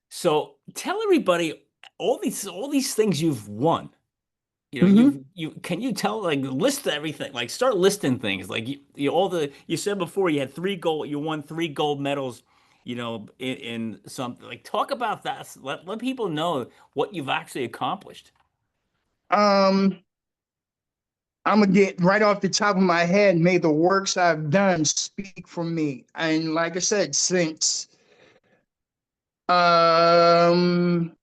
So tell everybody all these things you've won. You know, Mm-hmm. you can you tell like list everything, like start listing things. Like you said before you won three gold medals, you know, in something. Like talk about that. Let people know what you've actually accomplished. Um, I'm gonna get right off the top of my head. May the works I've done speak for me. And like I said, since um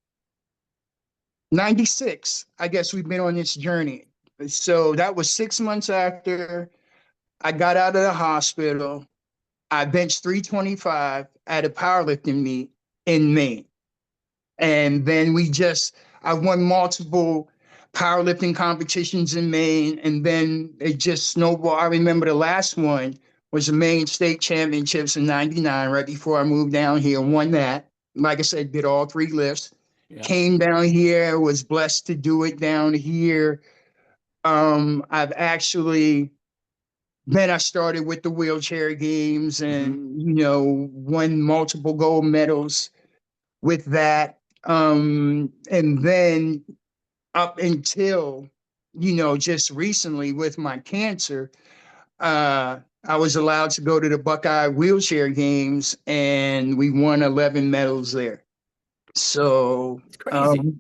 96, I guess we've been on this journey. So that was 6 months after I got out of the hospital. I benched 325 at a powerlifting meet in Maine. And then I won multiple powerlifting competitions in Maine. And then it just snowballed. I remember the last one was the Maine State Championships in 99, right before I moved down here, won that. Like I said, did all three lifts. Yeah. Came down here, was blessed to do it down here. I've actually then I started with the wheelchair games Hmm. and, you know, won multiple gold medals with that. And then up until, you know, just recently with my cancer, I was allowed to go to the Buckeye wheelchair games and we won 11 medals there. So It's crazy.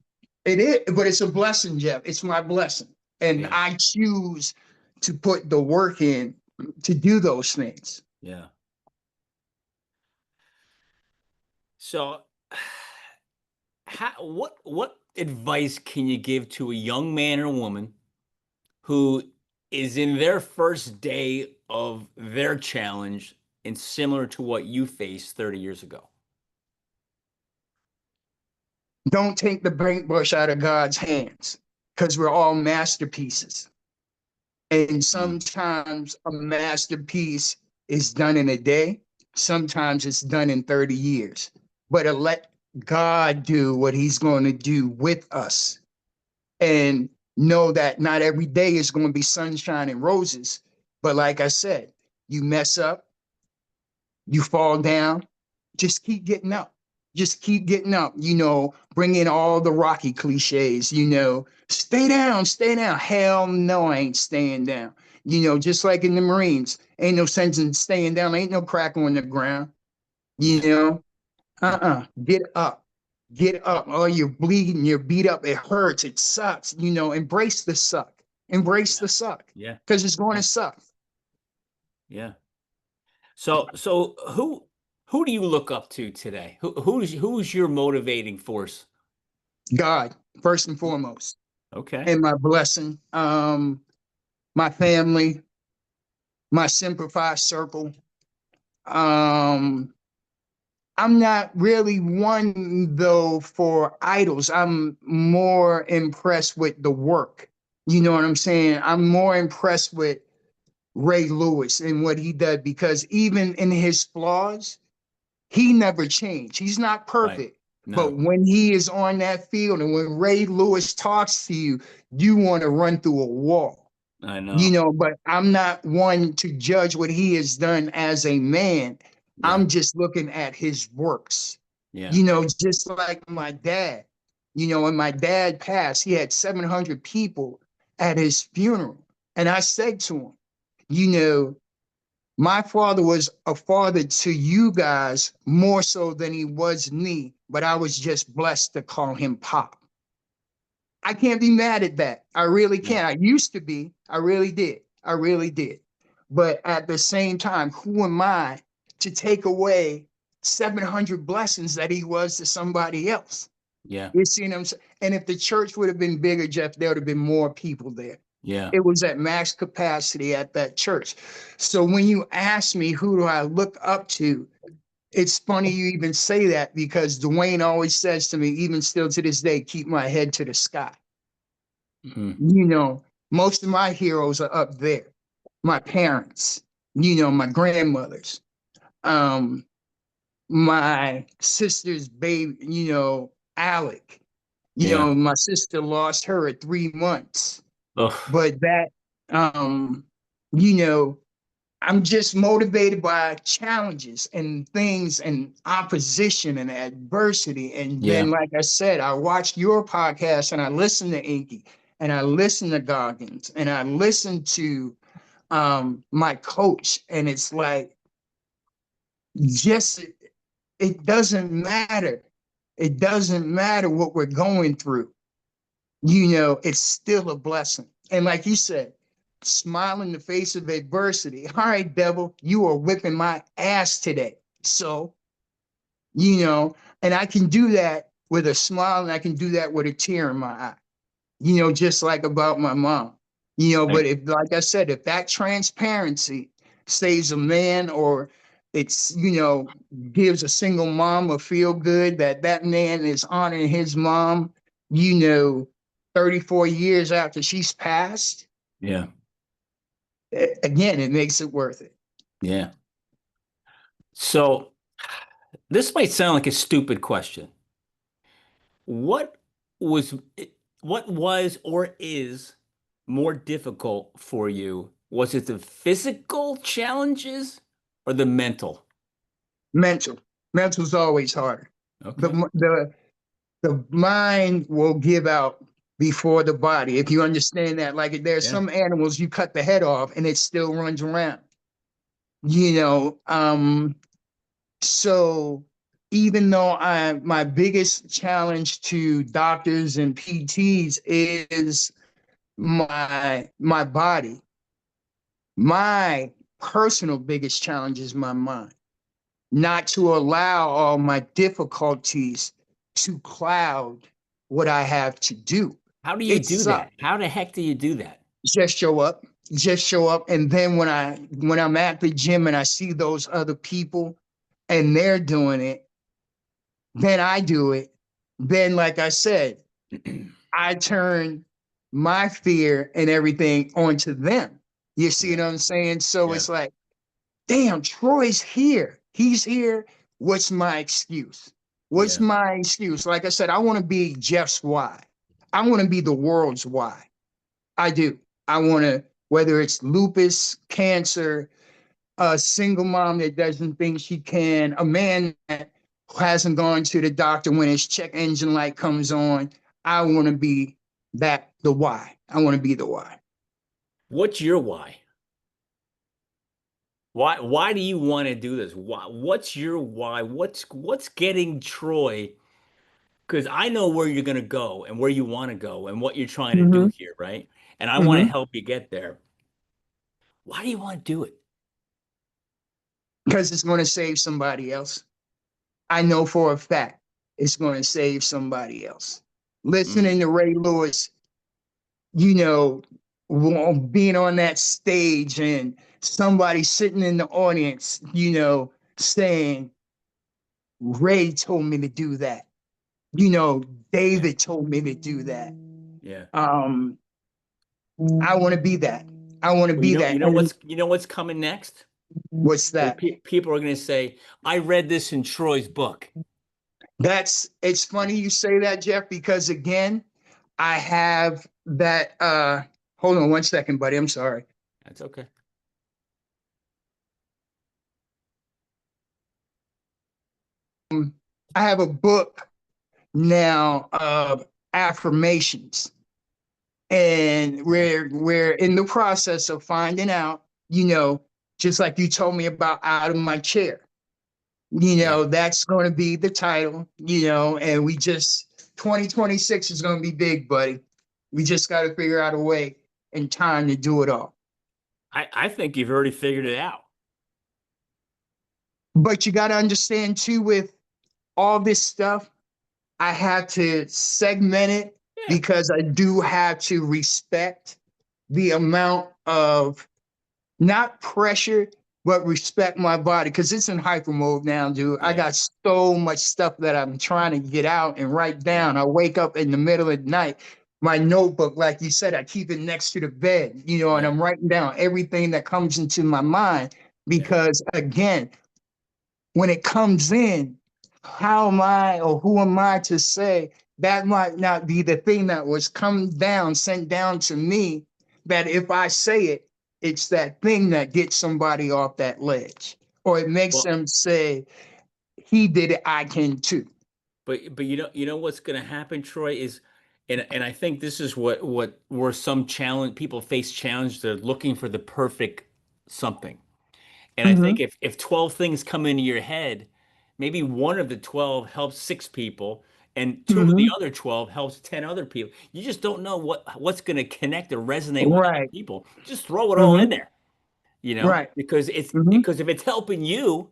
it is, but it's a blessing, Jeff. It's my blessing. And Yeah. I choose to put the work in to do those things. Yeah. So what advice can you give to a young man or woman who is in their first day of their challenge and similar to what you faced 30 years ago? Don't take the paintbrush out of God's hands because we're all masterpieces. And Mm. sometimes a masterpiece is done in a day, sometimes it's done in 30 years. But let God do what he's going to do with us. And know that not every day is going to be sunshine and roses. But like I said, you mess up, you fall down, just keep getting up. Just keep getting up, you know, bring in all the Rocky cliches, you know, stay down, stay down. Hell no, I ain't staying down. just like in the Marines. Ain't no sense in staying down. Ain't no crack on the ground, you Yeah. know. Get up. Get up. Oh, you're bleeding, you're beat up, it hurts, it sucks. Embrace the suck. Embrace Yeah. the suck. Yeah. Because it's going Yeah. to suck. Yeah. So who do you look up to today? Who's your motivating force? God, first and foremost. Okay. And my blessing. My family, my sympathized circle. Um, I'm not really one though for idols. I'm more impressed with the work. You know what I'm saying? I'm more impressed with Ray Lewis and what he did, because even in his flaws, he never changed. He's not Right. perfect. But No, when he is on that field and when Ray Lewis talks to you, you want to run through a wall. I know. But I'm not one to judge what he has done as a man. Yeah. I'm just looking at his works. Yeah. Just like my dad. When my dad passed, he had 700 people at his funeral. And I said to him, you know, my father was a father to you guys more so than he was me, but I was just blessed to call him Pop. I can't be mad at that. I really No. can't. I used to be. I really did. I really did. But at the same time, who am I to take away 700 blessings that he was to somebody else? Yeah. You see what I'm saying? And if the church would have been bigger, Jeff, there would have been more people there. Yeah. It was at max capacity at that church. So when you ask me who do I look up to, it's funny you even say that, because Dwayne always says to me, even still to this day, keep my head to the sky. Mhm. Most of my heroes are up there. My parents, my grandmothers, um, my sister's baby, Alec. Yeah. My sister lost her at 3 months. Ugh. But that, you know, I'm just motivated by challenges and things and opposition and adversity. And Yeah. then, like I said, I watched your podcast and I listened to Inky and I listened to Goggins and I listened to my coach. And it's like, just, it doesn't matter. It doesn't matter what we're going through. It's still a blessing. And like you said, smile in the face of adversity. All right, devil, you are whipping my ass today. So, you know, and I can do that with a smile and I can do that with a tear in my eye, just like about my mom. But I- if, like I said, if that transparency saves a man, or it's, gives a single mom a feel good that that man is honoring his mom, you know, 34 years after she's passed, Yeah. again, it makes it worth it. Yeah. So this might sound like a stupid question. What was what was or is more difficult for you? Was it the physical challenges or the mental? Mental. Mental's always harder. The, Okay. the, the mind will give out before the body. If you understand that, like there's Yeah. some animals you cut the head off and it still runs around. You know, um, so even though my biggest challenge to doctors and PTs is my body, my personal biggest challenge is my mind. Not to allow all my difficulties to cloud what I have to do. How do you It do sucks. that? How the heck do you do that? Just show up. Just show up. And then when I'm at the gym and I see those other people and they're doing it, then I do it. Then, like I said, I turn my fear and everything onto them. You see Yeah. what I'm saying? So Yeah. it's like, damn, Troy's here. He's here. What's my excuse? What's Yeah. my excuse? Like I said, I want to be Jeff's why. I want to be the world's why. I do. I want to, whether it's lupus, cancer, a single mom that doesn't think she can, a man that hasn't gone to the doctor when his check engine light comes on. I want to be the why. I want to be the why. What's your why? Why do you want to do this? What's your why? What's getting Troy? Because I know where you're gonna go and where you want to go and what you're trying to do Hmm. here, right? And I want to Hmm. help you get there. Why do you want to do it? Because it's going to save somebody else. I know for a fact it's going to save somebody else. Mm, Listening to Ray Lewis, you know, being on that stage and somebody sitting in the audience, saying, Ray told me to do that. yeah, David told me to do that. yeah. Um, I want to be that. I want to Well, be that. And you know what's coming next? what's that? People are gonna say, "I read this in Troy's book." It's funny you say that, Jeff, because again, I have that hold on one second, buddy. I'm sorry. That's okay. I have a book now of affirmations, and Yeah, we're in the process of finding out, you know, just like you told me about out of my chair. yeah. That's going to be the title, and 2026 is going to be big, buddy. We just got to figure out a way and time to do it all. I think you've already figured it out. But you got to understand too, with all this stuff, I have to segment it Yeah, because I do have to respect the amount of not pressure, but respect my body because it's in hyper mode now, dude. I yeah, got so much stuff that I'm trying to get out and write yeah, down. I wake up in the middle of the night. My notebook, like you said, I keep it next to the bed, and yeah, I'm writing down everything that comes into my mind yeah. because, again, when it comes in, how am I or who am I to say that might not be the thing that was come down, sent down to me, that if I say it, it's that thing that gets somebody off that ledge, or it makes Well, them say, he did it, I can too. but you know what's gonna happen, Troy, is and I think this is what where some challenge people face challenge. They're looking for the perfect something. And I think Mm-hmm. if 12 things come into your head, maybe one of the 12 helps six people and two of the Mm-hmm. other 12 helps 10 other people. You just don't know what's going to connect or resonate with other Right. people. Just throw it all in Mm-hmm. there, Right. because Mm-hmm. because if it's helping you,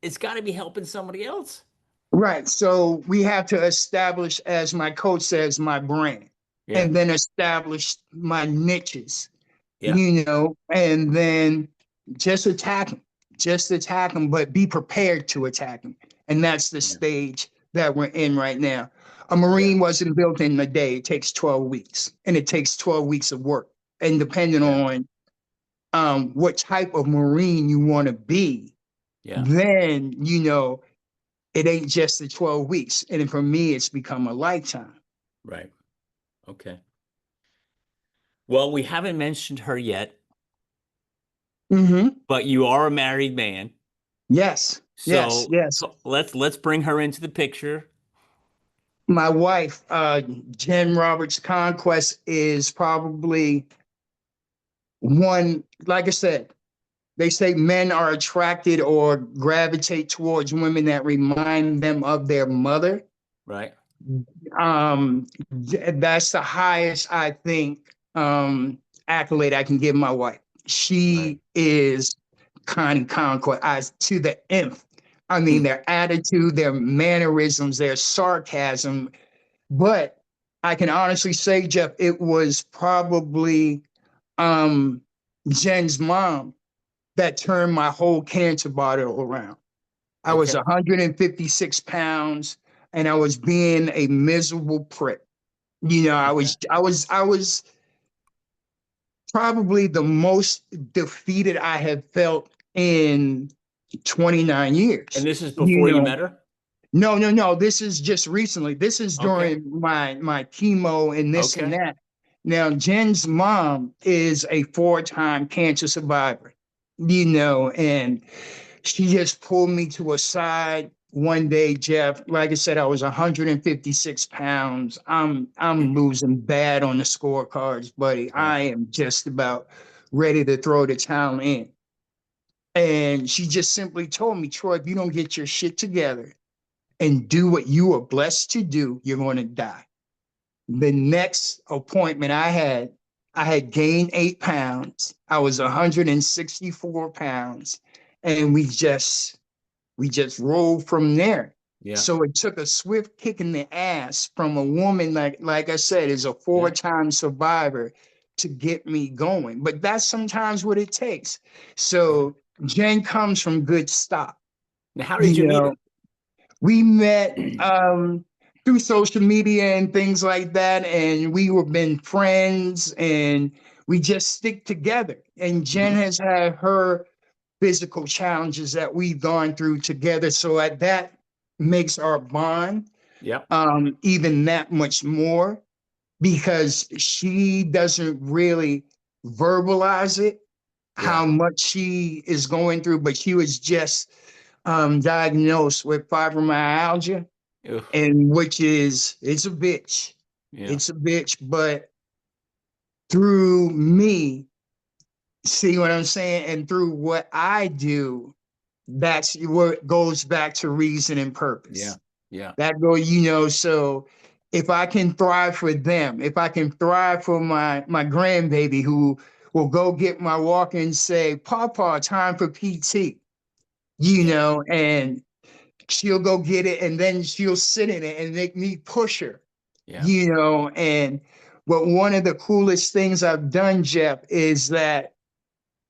it's got to be helping somebody else. Right. So we have to establish, as my coach says, my brand, Yeah. and then establish my niches, Yeah. and then just attack them, but be prepared to attack them. And that's the Yeah. stage that we're in right now. A Yeah. Marine wasn't built in a day. It takes 12 weeks, and it takes 12 weeks of work. And depending Yeah. on what type of Marine you want to be, Yeah. then, it ain't just the 12 weeks. And for me, it's become a lifetime. Right. Okay. Well, we haven't mentioned her yet, Mm-hmm. but you are a married man. Yes, yes, So yes. let's bring her into the picture. My wife, Jen Roberts Conquest, is probably one, like I said, they say men are attracted or gravitate towards women that remind them of their mother. Right. That's the highest, I think, accolade I can give my wife. Right. She is Connie Conquest as to the nth. I mean, Hmm. their attitude, their mannerisms, their sarcasm. But I can honestly say, Jeff, it was probably um, Jen's mom that turned my whole cancer bottle around. I was Okay. 156 pounds and I was being a miserable prick. Okay. I was probably the most defeated I have felt in 29 And years. this is You before you know, met her? no, no, no. This is just recently. This is Okay. during my chemo and this and Okay. that. Now, Jen's mom is a four-time cancer survivor, and she just pulled me to a side one day, Jeff. Like I said, I was 156 pounds. I'm losing bad on the scorecards, buddy. Yeah. I am just about ready to throw the towel in. And she just simply told me, Troy, if you don't get your shit together and do what you were blessed to do, you're going to die. The next appointment I had gained 8 pounds. I was 164 pounds. And we just rolled from there. Yeah. So it took a swift kick in the ass from a woman like I said, is a four-time survivor to get me going. But that's sometimes what it takes. So Jen comes from good stock. Now, how did You you meet know, we met through social media and things like that, and we were been friends, and we just stick together. And Jen Mhm. has had her physical challenges that we've gone through together. So that makes our bond Yep. even that much more because she doesn't really verbalize it, Yeah. how much she is going through, but she was just diagnosed with fibromyalgia, Oof. and which is, it's a bitch. Yeah. It's a bitch, but through me, see what I'm saying? And through what I do, that's where it goes back to reason and Yeah. purpose. Yeah. That go, so if I can thrive for them, if I can thrive for my grandbaby who will go get my walker and say, Papa, time for PT, Yeah. and she'll go get it and then she'll sit in it and make me push her, Yeah. and but one of the coolest things I've done, Jeff, is that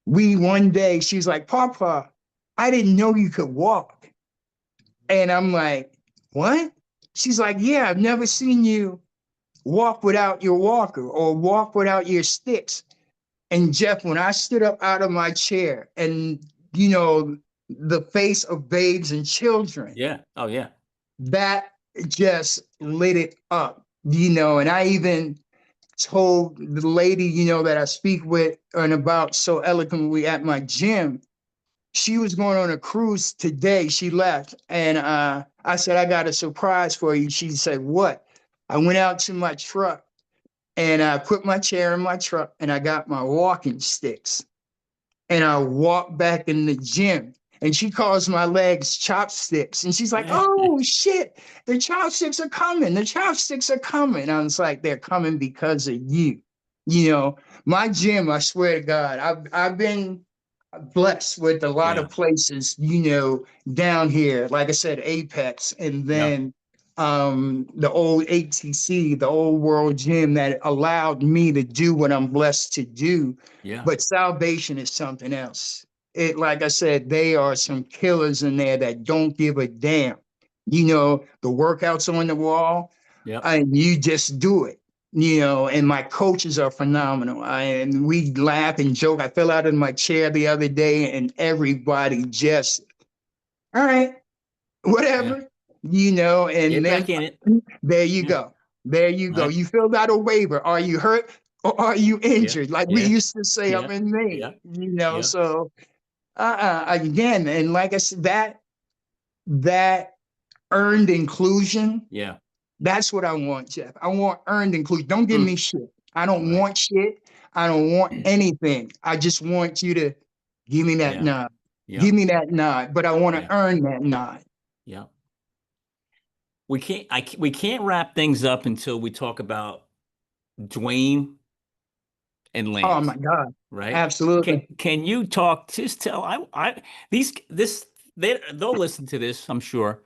one day she's like, Papa, I didn't know you could walk. And I'm like, what? She's like, yeah, I've never seen you walk without your walker or walk without your sticks. And Jeff, when I stood up out of my chair and, the face of babes and children, Yeah. Oh, yeah. that just lit it up, and I even told the lady, that I speak with and about so eloquently at my gym, she was going on a cruise today. She left. And I said, I got a surprise for you. She said, what? I went out to my truck and I put my chair in my truck and I got my walking sticks and I walked back in the gym. And she calls my legs chopsticks. And she's like, oh shit, the chopsticks are coming. The chopsticks are coming. I was like, they're coming because of you. My gym, I swear to God, I've been blessed with a lot Yeah. of places, down here, like I said, Apex, and Yeah. then the old ATC, the old world gym that allowed me to do what I'm blessed to do. Yeah. But salvation is something else. It, like I said, they are some killers in there that don't give a damn. The workouts on the wall, Yep. and you just do it. And my coaches are phenomenal. And we laugh and joke. I fell out of my chair the other day, and everybody just, all right, Yeah. whatever, and Get then back in it. there you Yeah. go. There you go. Right. You filled out a waiver. Are you hurt or are you Yeah. injured? Like we Yeah. used to say Yeah. up in Yeah. Maine, Yeah. so again, and like I said, that earned inclusion. Yeah. That's what I want, Jeff. I want earned inclusion. Don't give Mm. me shit. I don't Right. want shit. I don't want anything. I just want you to give me that Yeah. nod. Yeah. Give me that nod, but I want to Yeah. earn that nod. Yeah. We can't wrap things up until we talk about Dwayne and Oh Lance, my God. right? Absolutely. Can you talk, just tell, these, they'll listen to this, I'm sure.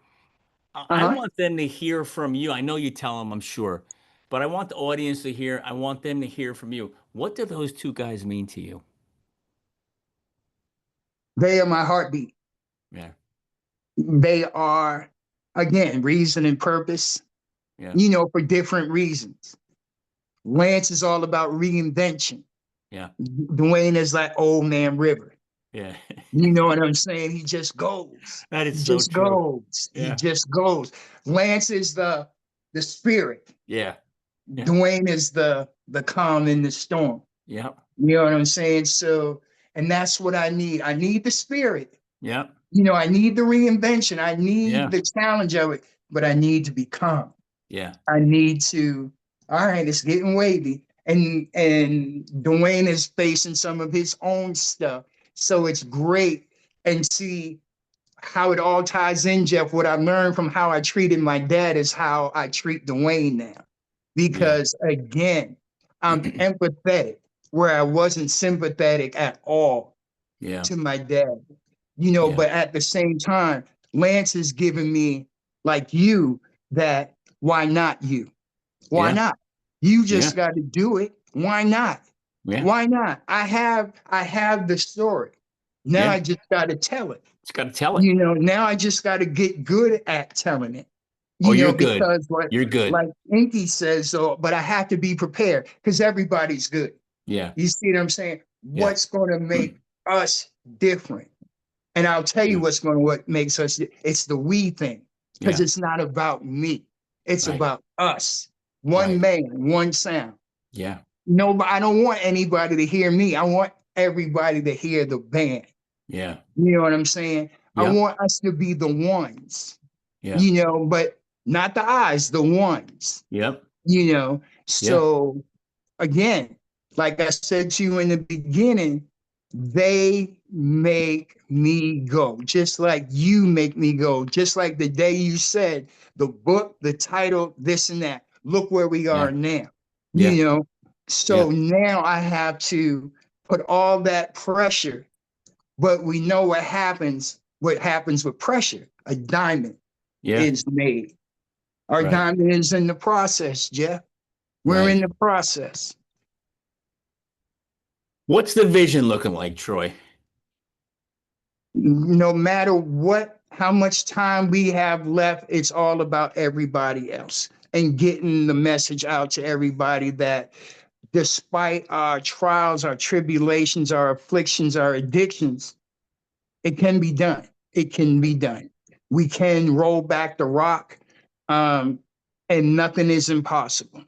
I Uh-huh. want them to hear from you. I know you tell them, I'm sure, but I want the audience to hear, I want them to hear from you. What do those two guys mean to you? They are my heartbeat. Yeah. They are, again, reason and purpose, Yeah. for different reasons. Lance is all about reinvention. Yeah. Dwayne is like old man river. Yeah. You know what I'm saying? He just goes. That He is so just true. goes. He Yeah. just goes. Lance is the spirit. Yeah. Yeah. Dwayne is the calm in the storm. Yeah. You know what I'm saying? So, and that's what I need. I need the spirit. Yeah. I need the reinvention. I need Yeah. the challenge of it, but I need to be calm. Yeah. I need to, all right, it's getting wavy. And Dwayne is facing some of his own stuff. So it's great and see how it all ties in, Jeff. What I learned from how I treated my dad is how I treat Dwayne now. Yeah. Because again, I'm empathetic where I wasn't sympathetic at all Yeah. to my dad. You know, Yeah. but at the same time, Lance has given me, like you, that why not you? Why Yeah. not? You Yeah. just got to do it. Why not? Yeah. Why not? I have the story. Now Yeah. I just got to tell it. It's got to tell it. You know, now I just got to get good at telling it. Oh, You you're know, good. because what You're good. like Inky says, so, but I have to be prepared because everybody's good. Yeah. You see what I'm saying? Yeah. What's going to make us different? And I'll tell you Yeah. what's going to what makes us. It's the we thing, because Yeah. it's not about me. It's Right. about us. One Right. man, one sound. Yeah. No, I don't want anybody to hear me. I want everybody to hear the band. Yeah. You know what I'm saying? I Yeah. want us to be the ones. Yeah. You know, but not the eyes, the ones. Yep. You know, Yeah. so again, like I said to you in the beginning, they make me go, just like you make me go, just like the day you said the book, the title, this and that. Look where we Yeah. are now, Yeah. you know. Yeah. So now I have to put all that pressure, but we know what happens with pressure. A diamond Yeah. is made. Our Right. diamond is in the process, Jeff. We're in Right. the process. What's the vision looking like, Troy? No matter what, how much time we have left, it's all about everybody else and getting the message out to everybody that despite our trials, our tribulations, our afflictions, our addictions, it can be done. It can be done. We can roll back the rock, and nothing is impossible.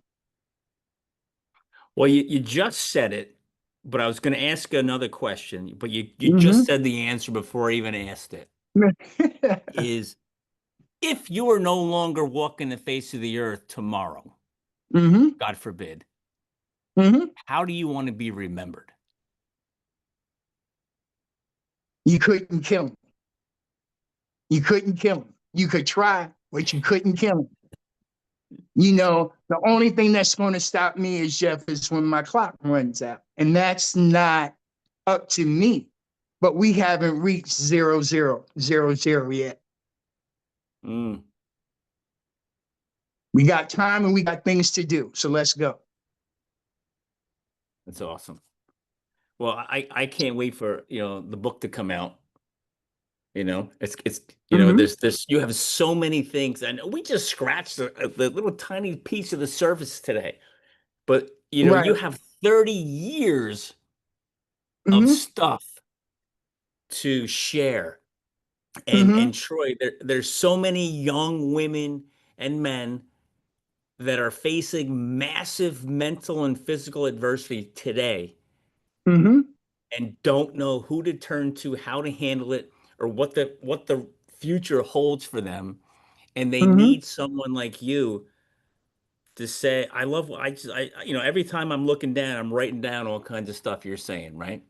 Well, you just said it, but I was going to ask another question, but you just Hmm. said the answer before I even asked it. Is if you are no longer walking the face of the earth tomorrow, Hmm. God forbid, Hmm. how do you want to be remembered? You couldn't kill him. You couldn't kill him. You could try, but you couldn't kill him. You know, the only thing that's going to stop me is Jeff is when my clock runs out. And that's not up to me. But we haven't reached 0000 yet. Mm, We got time and we got things to do. So let's go. that's awesome. Well, I can't wait for, the book to come out. It's Hmm. there's you have so many things. And we just scratched the little tiny piece of the surface today. But you Right. have 30 years of Hmm. stuff to share. And Hmm. Troy, there's so many young women and men that are facing massive mental and physical adversity today Hmm. and don't know who to turn to, how to handle it, or what the future holds for them. And they Hmm. need someone like you to say, I love what I just every time I'm looking down, I'm writing down all kinds of stuff you're saying, right?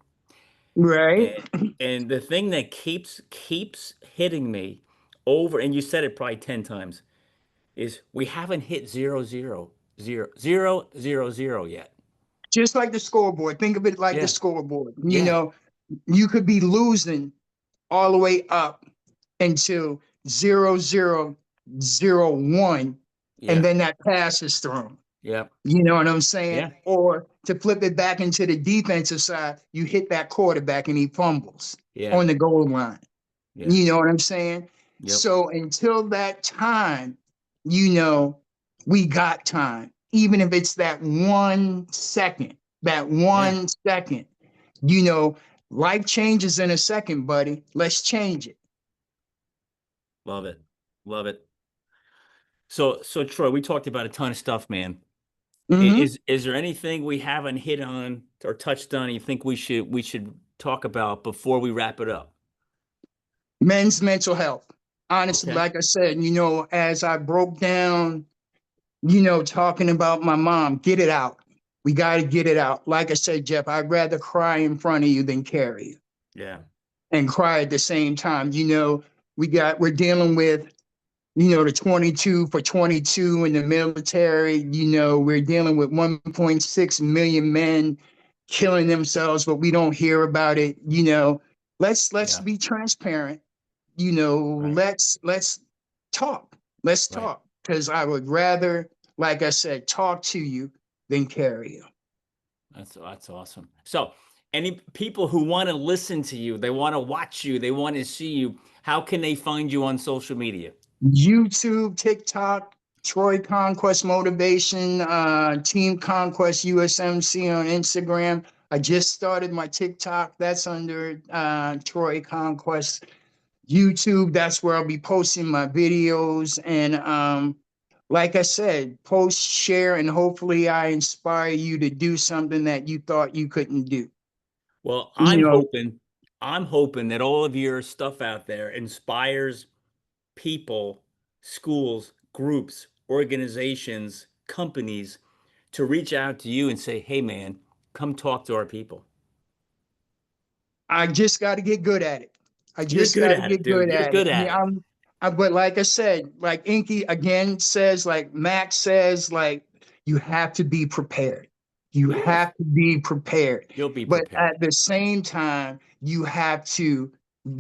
Right. And and the thing that keeps hitting me over, and you said it probably 10 times, is we haven't hit 0, 0, 0, 0, 0 yet. Just like the scoreboard. Think of it like the Yeah, scoreboard. You yeah, know, you could be losing all the way up until 0001, and yeah, then that pass is thrown. yeah, You know what I'm saying? yeah, Or to flip it back into the defensive side, you hit that quarterback and he fumbles yeah, on the goal line. yeah, You know what I'm saying? yep, So until that time, you know, we got time. Even if it's that 1 second, that yeah. 1 second, you know, life changes in a second, buddy. Let's change it. Love it, love it. So Troy, we talked about a ton of stuff, man. Hmm. Is there anything we haven't hit on or touched on you think we should talk about before we wrap it up? Men's mental health. Honestly, Okay. like I said, you know, as I broke down, you know, talking about my mom, get it out. We got to get it out. Like I said, Jeff, I'd rather cry in front of you than carry you. Yeah. and cry at the same time. We're dealing with, the 22 for 22 in the military. We're dealing with 1.6 million men killing themselves, but we don't hear about it. Let's Yeah. be transparent. Right. Let's talk. Let's Right. talk. Because I would rather, like I said, talk to you than carry you. That's awesome. So, any people who want to listen to you, they want to watch you, they want to see you, how can they find you on social media? YouTube, TikTok, Troy Conquest Motivation, Team Conquest USMC on Instagram. I just started my TikTok. That's under Troy Conquest. YouTube, that's where I'll be posting my videos. And like I said, post, share, and hopefully I inspire you to do something that you thought you couldn't do. Well, You know, I'm hoping that all of your stuff out there inspires people, schools, groups, organizations, companies to reach out to you and say, "Hey man, come talk to our people." I just got to get good at it. I You're just good got to at it, get dude. good You're at it. good at it. But like I said, like Inky again says, like Max says, like you have to be prepared. You You will. have to be prepared. You'll be But prepared. at the same time, you have to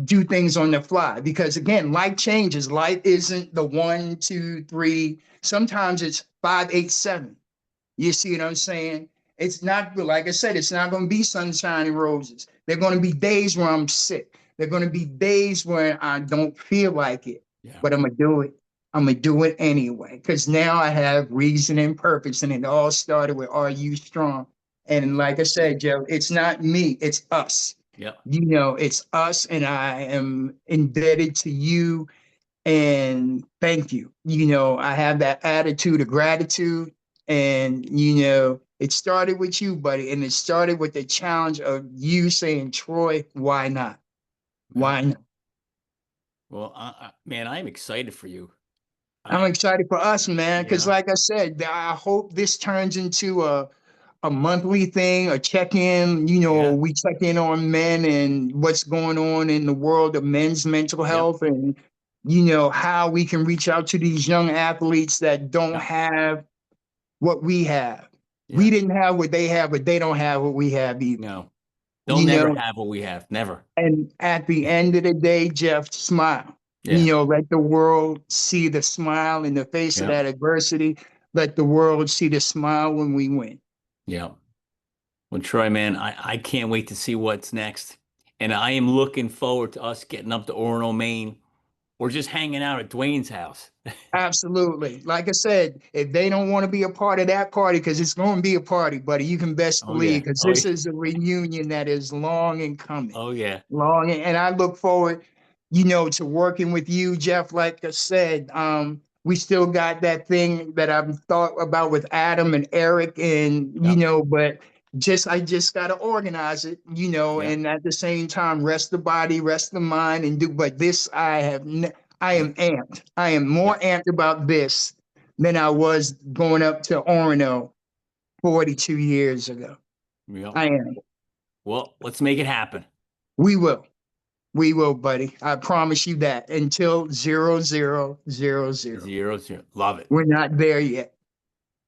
do things on the fly because again, life changes. Life isn't the 1, 2, 3. Sometimes it's 5, 8, 7. You see what I'm saying? It's not, like I said, it's not going to be sunshine and roses. There are going to be days where I'm sick. There are going to be days where I don't feel like it, Yeah. but I'm going to do it. I'm going to do it anyway because now I have reason and purpose. And it all started with Are You Strong? And like I said, Joe, it's not me, it's us. Yep. It's us. And I am indebted to you and thank you. I have that attitude of gratitude. And, it started with you, buddy. And it started with the challenge of you saying, Troy, why not? Yeah. Why not? Well, man, I'm excited for you. I'm I, excited for us, man. Because, yeah, like I said, I hope this turns into a monthly thing, a check-in. yeah, We check in on men and what's going on in the world of men's mental yep, health and, how we can reach out to these young athletes that don't yep, have what we have. We yeah. didn't have what they have, but they don't have what we have either. No, they'll You never know, have what we have. Never. and at the end of the day, Jeff, smile. Yeah, Let the world see the smile in the face of yeah, that adversity. Let the world see the smile when we win. yeah. Well, Troy, man, I can't wait to see what's next. And I am looking forward to us getting up to Orono, Maine, or just hanging out at Dwayne's house. Absolutely. Like I said, if they don't want to be a part of that party, because it's going to be a party, buddy, you can best Oh yeah. believe, because Oh yeah. this is a reunion that is long in coming. Oh yeah. And I look forward, to working with you, Jeff. Like I said, we still got that thing that I've thought about with Adam and Eric, and Yep. but I just got to organize it, Yep. and at the same time rest the body, rest the mind, and do. But this, I am Yep. amped. I am more Yep. amped about this than I was going up to Orono 42 years ago. Yep. I am. Well, let's make it happen. We will. We will, buddy. I promise you that until 0000. 0-0. Love it. We're not there yet.